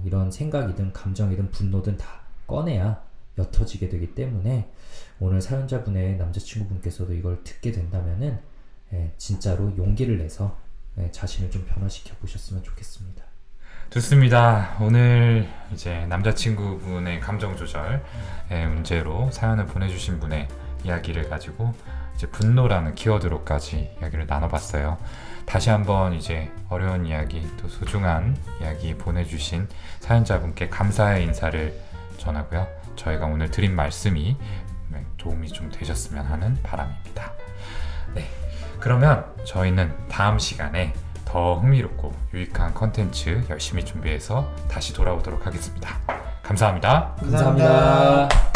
Speaker 2: 이런 생각이든 감정이든 분노든 다 꺼내야 옅어지게 되기 때문에, 오늘 사연자분의 남자친구분께서도 이걸 듣게 된다면은 진짜로 용기를 내서 자신을 좀 변화시켜 보셨으면 좋겠습니다.
Speaker 1: 좋습니다. 오늘 이제 남자친구분의 감정 조절의 문제로 사연을 보내주신 분의 이야기를 가지고 이제 분노라는 키워드로까지 이야기를 나눠봤어요. 다시 한번 이제 어려운 이야기, 또 소중한 이야기 보내주신 사연자분께 감사의 인사를 전하고요. 저희가 오늘 드린 말씀이 도움이 좀 되셨으면 하는 바람입니다. 네, 그러면 저희는 다음 시간에 더 흥미롭고 유익한 컨텐츠 열심히 준비해서 다시 돌아오도록 하겠습니다. 감사합니다.
Speaker 2: 감사합니다.